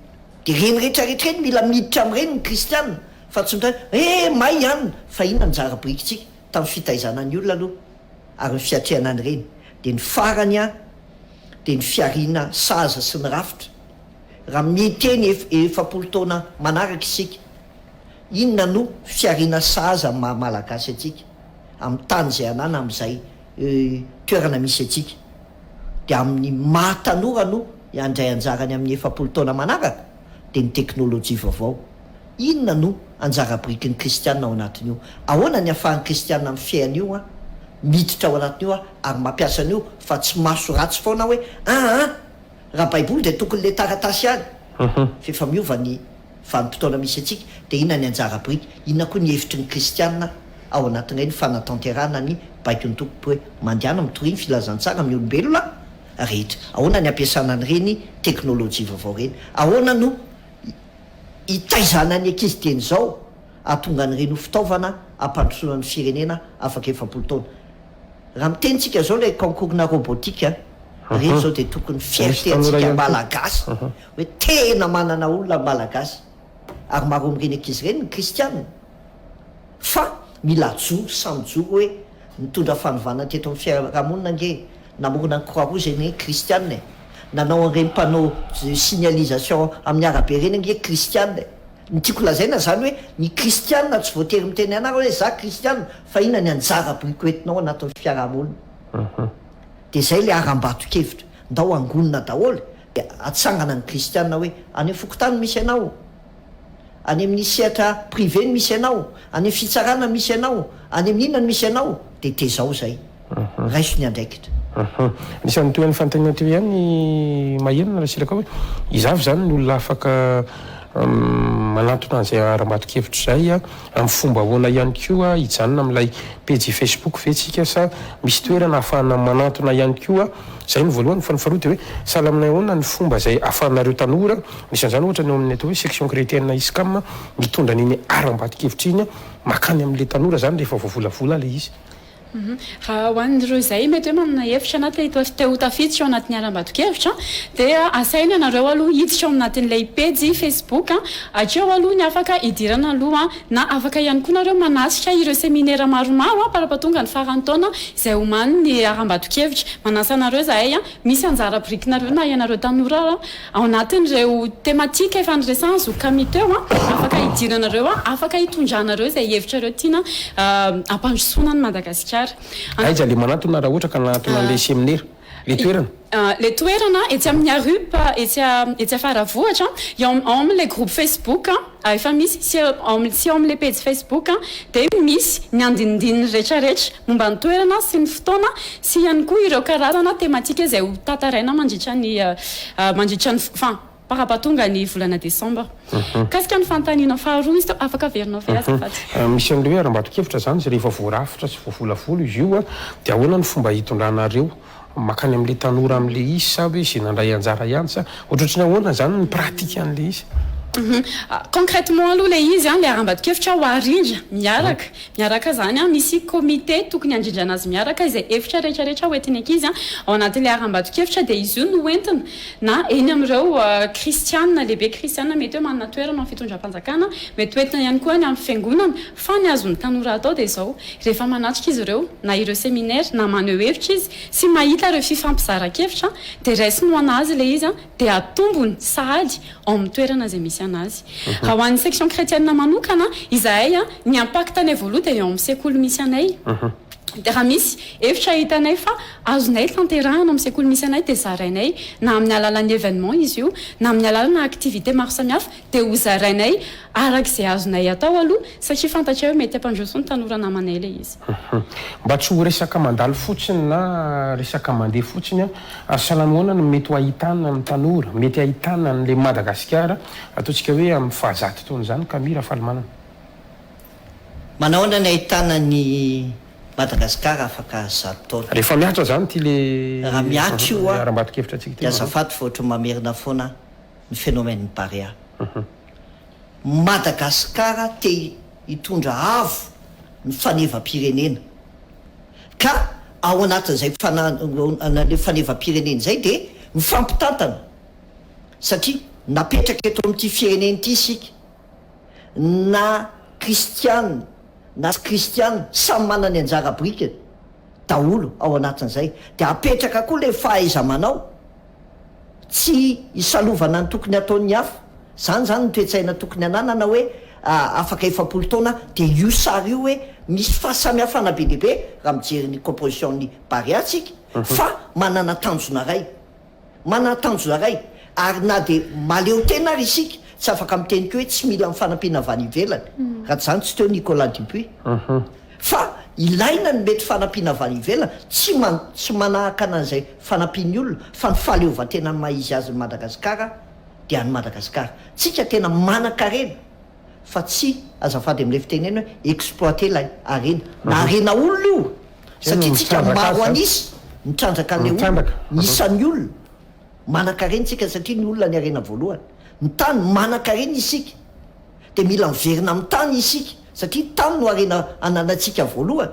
de reny rehetrarehetra reny mila miditra am'ireny ny kristianina fa tsy mitany may ihanina fa inona njara birikytsika tamin'ny fitaizana ny olona aloha ary ny fiatriana any reny de ny farany a de ny fiarina saza sy ny rafitra raha miteny efapolo taona manaraka isika inona no fiarina saza malagasy atsika amin'ny tany zay anana am'izay toerana misy atsika de amin'ny mahatanora no andray anjarany amin'ny efapolo taona manaraka de ny teknôlôjia vaovao inona no anjara biriky ny kristianina ao anatin'io ahoana ny ahafahan'ny kristianina amin'ny fiain'io a miditra ao anatin'io a ary mampiasa an'io fa tsy maso ratsy foana hoe raha baiboly de tokony le taratasy any fefa miova ny vanim-potoana misy atsika de inona ny anjara biriky inona koa ny hevitry ny kristianina ao anatin'ireny fanatanterana ny baiky ny tompo hoe mandehana mitoriny filazantsara amin'ny olombelona rehetra ahoana ny ampiasana an'ireny teknôlôjia vaovao reny ahoana no hitaizana ny ankizy teny zao ahatonga an'ireny ho fitaovana ampandrosoana ny firenena afaka efapolo taona raha mitenitsika zao le concours-na robotika reny zao de tokony fierténtsika malagasy hoe tena manana olona malagasy ary maro am'ireny ankizy reny ny kristianina fa mila joro samy joro hoe mitondra fanovana teto amin'ny fiarahamonina nge namorona ny croix rouge eny kristianina nanao an'ireny mpanao signalisation amin'ny arabe reny nge kristianina ny tiako lazaina zany hoe ny kristianina tsy voatery miteny anara hoe za kristianina fa inona ny anjara biriky hoentinao anatin'ny fiarahamonina de zay le aram-bato-kevitra ndao angonina daholo de atsangana ny kristianina hoe any fokotany misy anao any amin'ny sehatra privé ny misy anao any fitsarana misy anao any amin'inona ny misy anao de tezao zay raiso ny andraikitra nisan'ny toan'ny fantanina teo ihany mahenona rasiraka hoe izavy zany ny olona afaka manatona an'izay aram-bato-kevitra zay a amin'ny fomba ahoana ihany koa hijanona amin'ilay page Facebook vetsika sa misy toerana ahafahana manatona ihany koa zay ny voalohany fa ny faharoa de hoe sahala aminay ahoana ny fomba zay ahafahanareo tanora nisan'izany ohatra ny eo amin'ny atao hoe section chrétienne iscam mitondra n'iny aram-bato-kevitra iny makany amin'le tanora zany rehefa voavolavola le izy raha hoan'ireo zay mety hoe manana hevitra na te ho tafiditra ao anatin'ny aram-bato-kevitra de asainy anareo aloha hiditra ao anatin'ilay page Facebook atreo aloha ny afaka hidirana aloha na afaka ihany koa nareo manasitra ireo séminaire maromaro parapatonga ny farany taona izay homany ny aram-bato-kevitra manasa anareo zahay misy anjara birikinareo na ianareo tanora ao anatin'ireo tematika efa nyresana zo comité afaka hidiranareo afaka hitondranareo zay hevitra reo tiana ampandrosoana ny Madagasikara aiza le manatona raha ohatra ka nanatona le séminaire le toerana le toerana etsy amin'ny arup etsy afara vohatra eo amin'ilay groupe Facebook efa misy sy eo amin'le page Facebook dia misy ny andinindininy rehetrarehetra momba ny toerana sy ny fotoana sy ihany koa ireo karazana tematika izay ho tataraina mandritra ny parapatonga ny volana décembre kasika ny fanontaniana faharoa izy teo afaka averinao azafady misy an'le hoe aram-bato-kevitra zany zay rehefa voarafitra sy voavolafolo izy io dia ahoana ny fomba hitondranareo makany amin'le tanora amin'le izy sa hoe izay nandray anjara ihany sa ohatrohatrany ahoana zany ny pratika an'le izy concrètement aloha le izy le aram-bato-kevitra ho arindra miaraka zany misy comité tokony handrindra anazy miaraka izay efitra rehetrarehetra hoentiny ankizy ao anatin'le aram-bato-kevitra dia izy io no entina na eny amin'ireo kristianina lehibe kristianina mety hoe manana toerana amin'ny fitondram-panjakana mety hoentina ihany koa ny amin'ny fiangonana fa ny azon'ny tanora atao dia izao rehefa manatrika izy ireo na ireo séminaire na maneho hevitra izy sy mahita ireo fifampizara-kevitra dia raisiny ho anazy le izy dia atombony sahady ao amin'ny toerana izay misy anazy raha ho an'ny section chrétienne manokana izahay ny impact ny voaloha dia eo amin'ny sekoly misy anay dia raha misy hevitra hitanay fa azonay tanterahana amin'ny sekoly misy anay dia zarainay na amin'ny alalan'ny événement izy io na amin'ny alalana activité maro samihafa dia ho zarainay arak'izay azonay atao aloha satria fantatra hoe mety ampandroso ny tanora namanay le izy mba tsy ho resaka mandalo fotsiny na resaka mandeha fotsiny salanoana no mety ho ahitana amin'ny tanora mety ahitana n'le Madagasikara ataontsika hoe amin'ny fahazato taona zany Camille Falimanana manahoana ny ahitana ny Madagasikara afaka zato taona rehefa miatra zany ty le raha miatra io aram-bato-kevitra atsika dia azafady fa ohatra mamerina foana ny phénomène ny barea Madagasikara te hitondra avo ny fanevam-pirenena ka ao anatin'izay le fanevam-pirenena zay dia mifampitantana satria napetraka eto amin'ity firenena ity isika na kristianina na kristianina samy manany anjara brika daholo ao anatin'izay dia apetraka koa le fahaiza-manao tsy hisalovana ny tokony ataon'ny hafa zany ny toetsaina tokony ananana hoe afaka 7 taona dia io sary io hoe misy fahasamihafana be lehibe raha mijery ny composition-ny bariatsika fa manana tanjona ray ary na dia maleo tena ary isika tsy afaka miteny ko hoe tsy mila amin'ny fanampiana avy any ivelany raha zany tsy teo Nicolas Dupuis fa ilaina ny mety fanampiana avy any ivelany tsy manahaka an'izay fanampiany olona fa ny fahaleovan-tena ny mahizy azy ny Madagasikara dia any Madagasikara tsika tena manan-karena fa tsy azafady amin'ilay fitenena hoe exploiter la arena na arena olona io satria tsika maro anisy mitrandraka an'le olona isan'ny olona manan-karena tsika satria ny olona ny arena voalohany ny tany manan-karena isika dia mila miverina amin'ny tany isika satria tany no arena ananantsika voalohany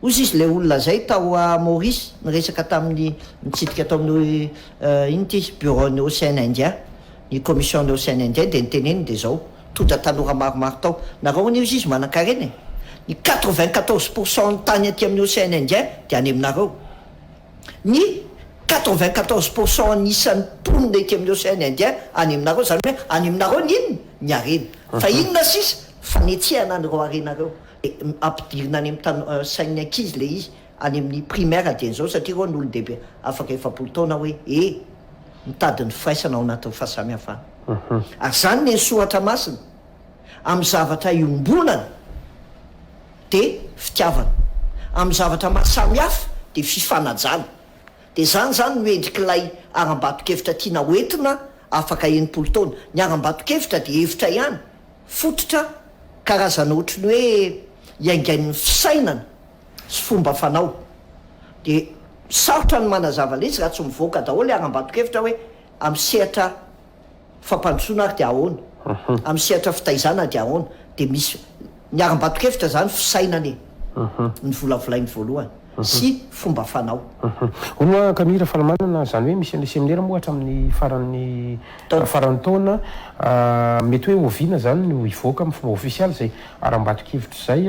ozy izy le olona zay tao a Maurice nyresaka tamin'ny mitsidika tao amin'ny ino ty bureau ny Océan Indien ny commission ny Océan Indien dia niteneny dia zao tondra tanora maromaro tao nareo ny izy manan-karena ny 94% ny tany aty amin'ny Océan Indien dia any aminareo ny 94% nisan'ny ponina ety amin'ny Océan Indien any aminareo zany hoe any aminareo ny inona ny arena fa inona sisa fanetsihana an'ireo arenareo ampidirina any amin'ny sain'ny ankizy le izy any amin'ny primaire dia n'izao satria reo ny olon-dehibe afaka 7 taona hoe mitady ny firaisana ao anatin'ny fahasamihafana ary zany ny soatra masina amin'ny zavatra iombonana dia fitiavana amin'ny zavatra mahasamihafa dia fifanajana dia zany no endrik'ilay aram-bato-kevitra tiana hoentina afaka 7 taona ny aram-bato-kevitra dia hevitra ihany fototra karazana ohatrany hoe iaingain'ny fisainana sy fomba fanao dia sarotra ny manazava le izy raha tsy mivoaka daholo le aram-bato-kevitra hoe amin'ny sehatra fampandrosoana ary dia ahoana amin'ny sehatra fitaizana dia ahoana dia misy ny aram-bato-kevitra zany fisainany ny volavolainy voalohany sy fomba fanao olona Camille Falimanana zany hoe misy an'le séminaire moa hatramin'ny faran'ny taona mety hoe oviana zany no hivoaka amin'ny fomba ofisialy zay aram-bato-kevitra zay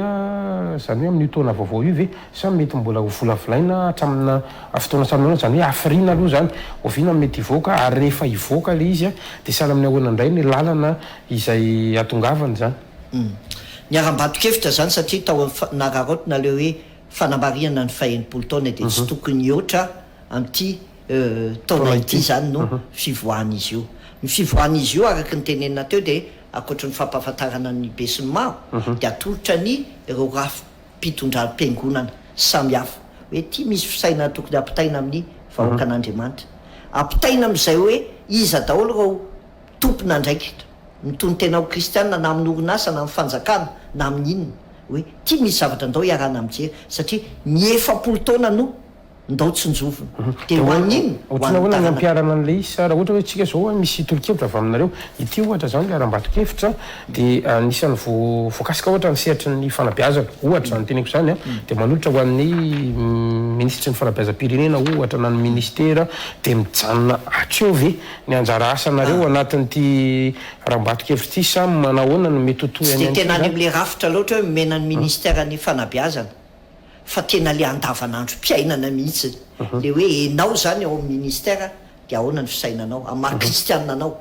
zany hoe amin'ny taona vaovao io ve sa mety mbola ho volavolaina hatramina fotoana sanoana zany hoe afrina aloha zany oviana mety hivoaka ary rehefa hivoaka le izy dia sahala amin'ny ahoana indray ny lalana izay atongavany zany ny aram-bato-kevitra zany satria tao nararotona le hoe fanamariana ny 7 taona dia tsy tokony oatra amin'ity taona ity zany no fivoahana izy io ny fivoahana izy io araka ny tenenina teo dia akoatra ny fampahafantarana ny be sy ny maro de atolotra ny ireo rafim-pitondram-piangonana samihafa hoe tia misy fisaina tokony ampitaina amin'ny vahoakan'Andriamanitra ampitaina amin'izay hoe iza daholo ireo tompona ndraikitra mitony tena ho kristianina na amin'ny orinasa na amin'ny fanjakana na amin'ny inona hoe tia misy zavatra ndao iarana amin'jery satria ny 7 taona no ndao tsinjovina de ho an'inona ohatrana hoana ny ampiarana an'le isa raha ohatra hoe tsika zao misy tolo-kevitra avy aminareo ity ohatra zany le aram-bato-kevitra de anisany voakasika ohatra ny sehatry ny fanabeazana ohatra ny teneko zany a de manolotra ho an'ny ministra ny fanabeazam-pirenena ohatra na ny ministera de mijanona hatreo ve ny anjara asanareo anatin'ity aram-bato-kevitra ity samy manahoana no mety hotoy de tena any am'le rafitra loatra hoe mena ny ministera ny fanabeazana fa tena le andavanandro mpiainana mihitsy le hoe enao zany ao amin'ny ministera de ahoana ny fisainanao amaha kristianina anao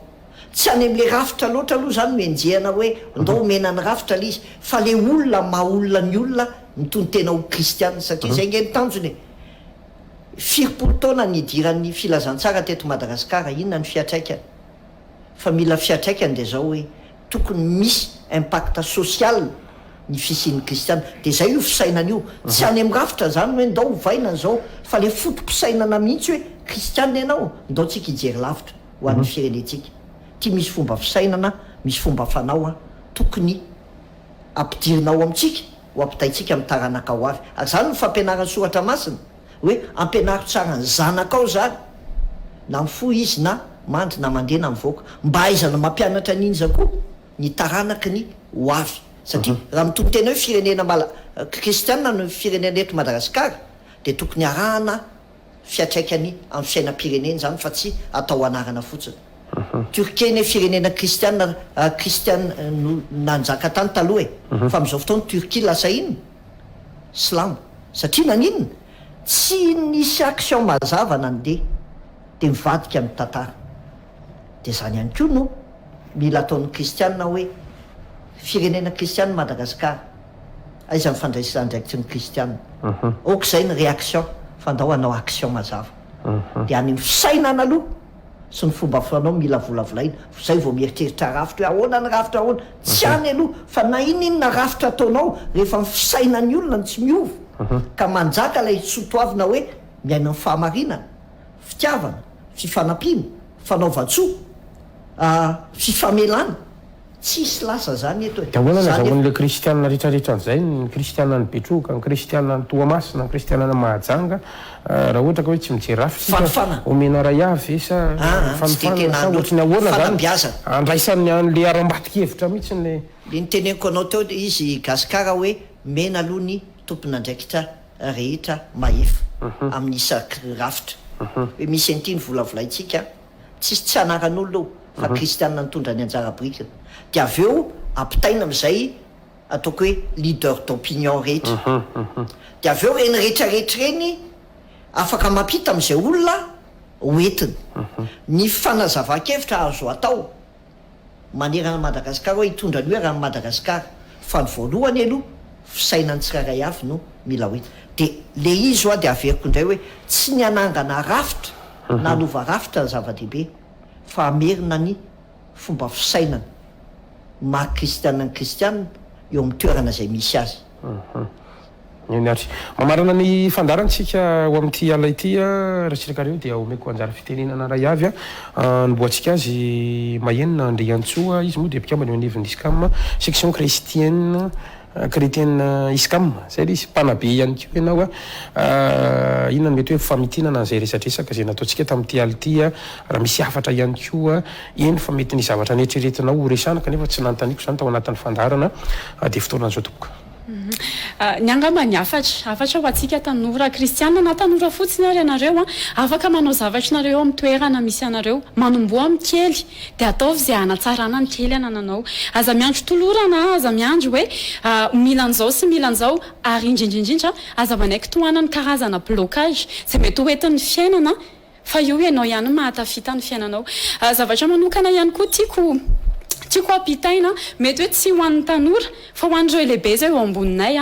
tsy any am'le rafitra loatra aloha zany menjehana hoe ndao mena ny rafitra le izy fa le olona maha olona ny olona mitony tena ho kristianina satria zay nge nitanjony 4 taona ny idiran'ny filazantsara teto Madagasikara inona ny fiatraikany fa mila fiatraikany de zao hoe tokony misy impact social ny fisian'ny kristiana de zay io fisainana io tsy any amin'ny rafitra zany hoe ndao hovaina zao fa le fotom-pisainana mihitsy hoe kristianina ianao ndao tsika hijery lavitra ho an'ny firenetsika tia misy fomba fisainana misy fomba fanao a tokony ampidirinao amintsika ho ampitaitsika amin'ny taranaka ho avy ary zany ny fampianarany soratra masina hoe ampianaro tsara ny zanakao zany na mifo izy na mandry na mandeha na mivoaka mba aizana mampianatra ninja koa ny taranaky ny ho avy satria raha mitony tena hoe firenena kristianina no firenena eto Madagasikara de tokony arahana fiatraikany amin'ny fiainam-pirenena zany fa tsy atao anarana fotsiny Turquie ny firenena kristianina kristianina nanjaka tany taloha fa amin'izao fotoana Turquie lasa inona slamo satria naninona tsy nisy action mazava nandeha de mivadika amin'ny tantara de zany ihany koa no mila ataon'ny kristianina hoe firenena kristianina Madagasikara aiza ny fandraisana ndraikitry ny kristianina oka zay ny réaction fa ndao anao action mazava de any fisainana aloha sy ny fomba fanao mila volavolaina zay vao mieritreritra rafitra hoe ahoana ny rafitra ahoana tsy any aloha fa na ininona rafitra ataonao rehefa ny fisainany olona ny tsy miova ka manjaka lay sotoavina hoe miaina ny fahamarinana fitiavana fifanampiana fanaovan-tsoa fifamelana tsisy lasa zany eto de ahoana nazahoan'le kristianina rehetrarehetra an'izay ny kristianina ny betroka ny kristianina ny toamasina ny kristianina ny mahajanga raha ohatra ka hoe tsy mijery rafitra omena ray avy sa fanofana sa ohatrany ahoana zany andraisan'ny an'le aram-bato-kevitra mihitsy le niteneniko anao teo izy gasikara hoe mena aloha ny tompona ndraikitra rehetra mahefa amin'ny isa rafitra hoe misy an'ity ny volavolaitsika tsisy tsy anaran'olona fa kristianina nitondra ny anjara brikany de avy eo ampitaina amin'izay ataoko hoe leader d'opinion rehetra de avy eo reny rehetrarehetra reny afaka mampita amin'izay olona hoentiny ny fanazava-kevitra azo atao manerana Madagasikara hoe hitondra ny hoe raha Madagasikara fa ny voalohany aloha fisainany tsiraray avy no mila hoentina de le izy oa de averiko indray hoe tsy ny anangana rafitra na anova rafitra ny zava-dehibe fa amerina ny fomba fisainana maha kristianina ny kristianina eo amin'ny toerana zay misy azy miatry mamarana ny fandarantsika ho amin'ity ala ity raha tsirakareo dia omeko anjara fitenenana ray avy niboatsika azy mahenina andre antsoa izy moa de mpikambany eo aniviny iskam section chrétienne iskam zay le izy mpanabe ihany ko ianao inona ny mety hoe famitinana an'izay resatresaka zay nataontsika tamin'ity ala ity raha misy afatra ihany koa eny fa mety ny zavatra neritreretinao ho resana kanefa tsy nanontaniko zany tao anatin'ny fandarana de fotoanan'izao tokoka ny angamba ny afatra ho atsika tanora kristianina na tanora fotsiny ary ianareo afaka manao zavatra nareo amin'ny toerana misy anareo manomboa amin'ny kely de ataovy zay anatsarana ny kely anananao aza miandro tolorana aza miandro hoe milan'izao sy milan'izao ary indrindrindrindra aza manaiky tohanany karazana blocage zay mety hoentin'ny fiainana fa io ianao ihany mahatafita ny fiainanao zavatra manokana ihany koa tiako ampitaina mety hoe tsy ho an'ny tanora fa ho an'ireo lehibe zay eo amboninay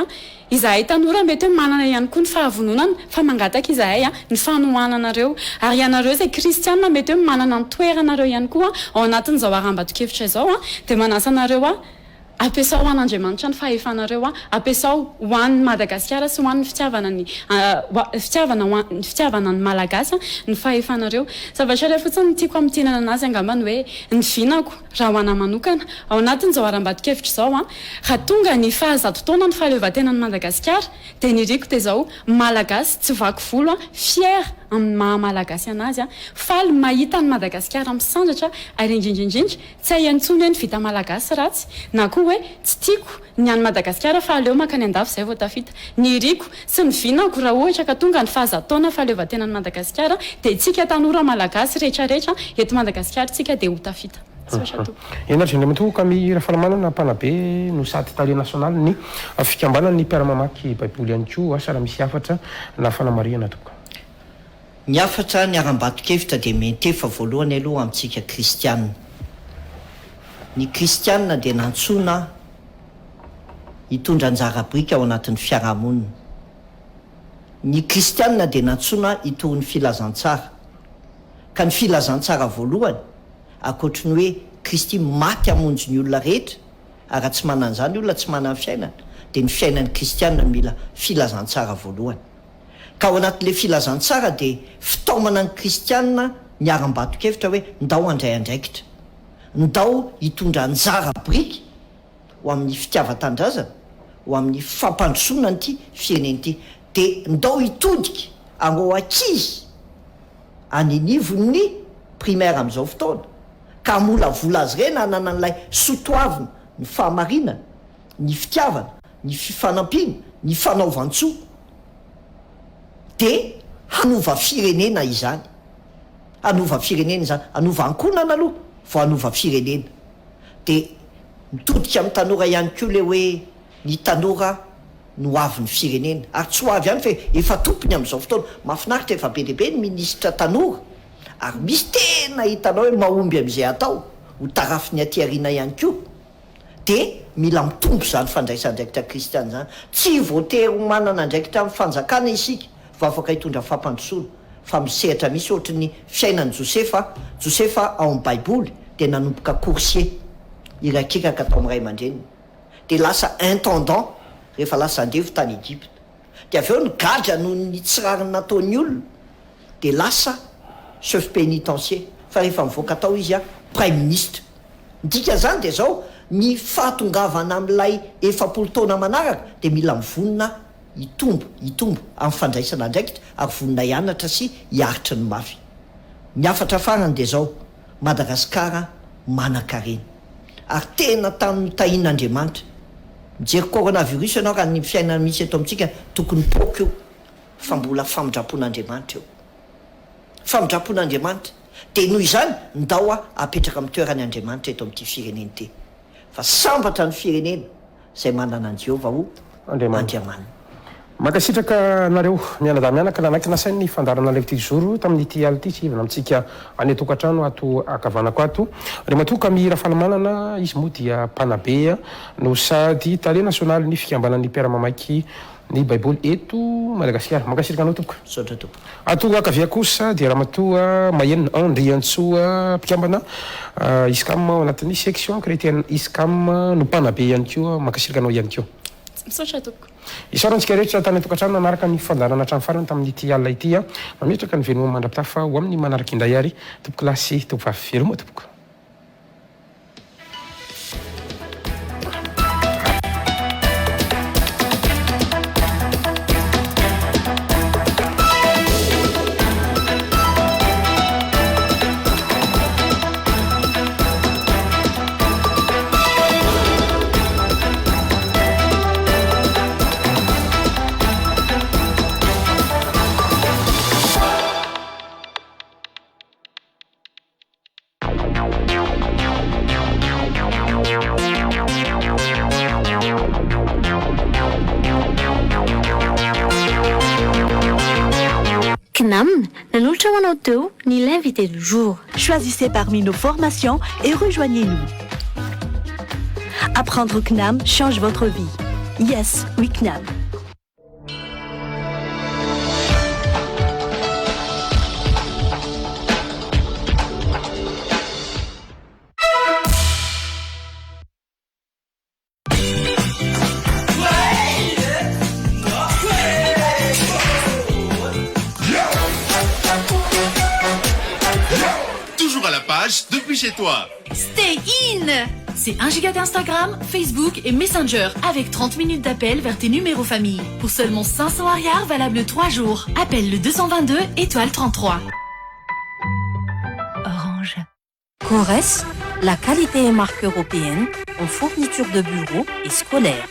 izahay tanora mety hoe manana ihany koa ny fahavononana fa mangataka izahay ny fanohananareo ary ianareo zay kristianina mety hoe manana ny toeranareo ihany koa ao anatin'izao arambadokevitra izao dia manasanareo ampiasao ho an'Andriamanitra ny fahefanareo ampiasao ho an'ny Madagasikara sy ho an'ny fitiavana ny malagasy ny fahefanareo zavatra iray fotsiny tiako amin'tinana anazy angambany hoe ny vinako raha ho ana manokana ao anatin'izao arambadokevitra izao raha tonga ny fahazato taona ny fahaleovan-tenan'ny Madagasikara dia ny riko dia izao malagasy tsy vaky volo fier amin'ny mahamalagasy anazy faly mahita ny Madagasikara misandratra ary indrindrindrindra tsy haintsony hoe ny vita malagasy ratsy na koa hoe tsy tiako ny any Madagasikara fa aleo makany andafy izay vao tafita ny riko sy ny vinako raha ohatra ka tonga ny fahazataona fahaleovan-tenan'ny Madagasikara dia itsika tanora malagasy rehetrarehetra eto Madagasikara tsika dia ho tafita enatra indray matoa kami raha falamanana mpanabe no sady tale nasionaly ny fikambanany ny mpiara-mamaky baiboly ihany koa asa raha misy afatra na fanamariana toka ny afatra ny arambadokevitra dia mentefa voalohany aloha amintsika kristianina ny kristianina dia nantsona hitondra anjarabrika ao anatin'ny fiarahamonina ny kristianina dia nantsona hitory ny filazantsara ka ny filazantsara voalohany akoatra ny hoe Kristy maty hamonjy ny olona rehetra ary tsy manana izany olona tsy manana fiainana dia ny fiainan'ny kristianina mila filazantsara voalohany ka ao anatin'ilay filazantsara dia fitaomana ny kristianina ny arambadokevitra hoe ndao andray andraikitra ndao hitondra anjara briky ho amin'ny fitiavan-tandrazana ho amin'ny fampandrosoana nyity fireneny ity dia ndao hitodika anao ankizy aninivony primaire amin'izao fotoana ka molavola azy ireny hanana n'ilay sotoavina ny fahamarinana ny fitiavana ny fifanampiana ny fanaovan-tsoa dia hanova firenena izany hanova firenena izany hanova ankonana aloha vao hanova firenena dia mitodika amin'ny tanora ihany koa le hoe ny tanora no avy ny firenena ary tsy ho avy ihany fa efa tompony amin'izao fotoana mahafinaritra efa be deaibe ny ministra tanora ary misy tena hitanao hoe mahomby amin'izay atao ho tarafy ny atiariana ihany koa dia mila mitombo zany fandraisandraikitra kristiana zany tsy voatery ho manana andraikitra amin'ny fanjakana isika fa afaka hitondra fampandrosoana fa misehatra misy ohatra ny fiainan'i Josefa ao amin'ny baiboly dia nanomboka coursier irakiraka atao amin'ray aman-dreniny dia lasa intendant rehefa lasa andefo tany Egypte dia avy eo ny gadra noho ny tsirariny nataon'ny olona dia lasa chef pénitentiaire fa rehefa mivoaka tao izy prime ministre ndika zany dia zao ny fahatongavana amin'ilay 70 taona manaraka dia mila mivonona hitombo amin'ny fandraisana andraikitra ary vonona hianatra sy hiaritry ny mafy ny afatra farany dia zao Madagasikara manan-karena ary tena tamin'ny tahin'Andriamanitra mijery coronavirus ianao raha ny fiainana misy eto amintsika tokony poka eo fa mbola famindrapon'Andriamanitra eo famindrapon'Andriamanitra dia noho izany ndao apetraka amin'ny toeran'ny Andriamanitra eto amin'ity firenena ity fa sambatra ny firenena izay manana an Jehovah ho Andriamanitra makasitraka nareo mianada mianaka nanaiky nasainy fandarana levyty zoro tamin'ity aly ity tsy ivana amintsika any tokantrano ato akavanako ato ry matoka mira falamanana izy moa dia mpanabe no sady tale nasionaly ny fikambanan'ny mpiara-mamaky ny baiboly eto Madagasikara makasitraka anao tompoko sotra tompo ato akavia kosa dia raha matoa mahenina André Antsoa mpikambana iskam ao anatin'ny section chrétienne iskam no mpanabe ihany koa makasitraka anao ihany koa misaotra tompoko isarantsika rehetra tany tokantrano nanaraka ny fandarana hatrany farany tamin'ity alina ity mametraka ny veloma mandrapitafa ho amin'ny manaraka indray ary tompoko lasy tompoko veloma tompoko Knam, nanolotra ho anao teo ny l'invité du jour. Choisissez parmi nos formations et rejoignez-nous. Apprendre CNAM change votre vie. Yes, oui CNAM. toujours à la page depuis chez toi. Stay in! C'est 1 giga d'Instagram, Facebook et Messenger avec 30 minutes d'appel vers tes numéros famille. Pour seulement 500 arrières valable 3 jours. Appelle le 222 étoile 33. Orange. Corès, la qualité et marque européenne en fourniture de bureaux et scolaires.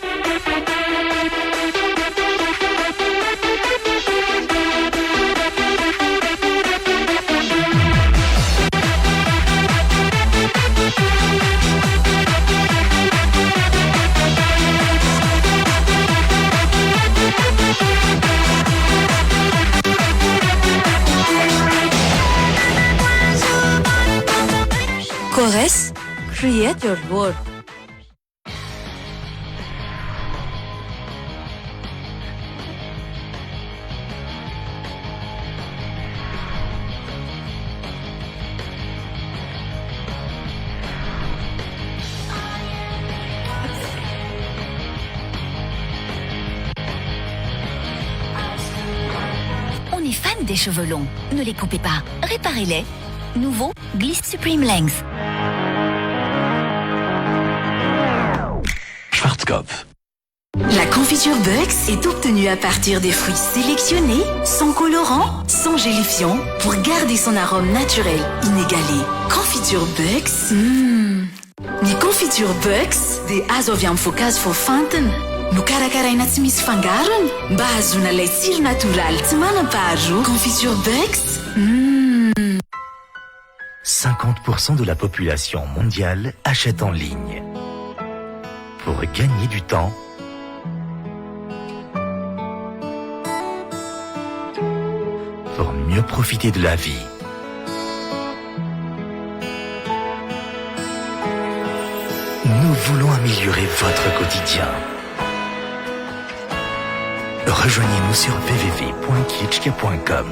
Corès, create your world. On est fan des cheveux longs. Ne les coupez pas. Réparez-les. Nouveau Gliss Supreme Length. Schwarzkopf. La confiture Bucks est obtenue à partir des fruits sélectionnés, sans colorant, sans gélifiant, pour garder son arôme naturel inégalé. Confiture Bucks. Ny confiture Bucks dia azo avy amin'ny voankazo voafantina. Nokarakaraina tsy misy fangarony mba ahazoana ilay tsiro natoraly tsy manam-paharoa. Confiture Bucks. 50% de la population mondiale achète en ligne. Pour gagner du temps, pour mieux profiter de la vie, nous voulons améliorer votre quotidien. Rejoignez-nous sur www.kitschk.com.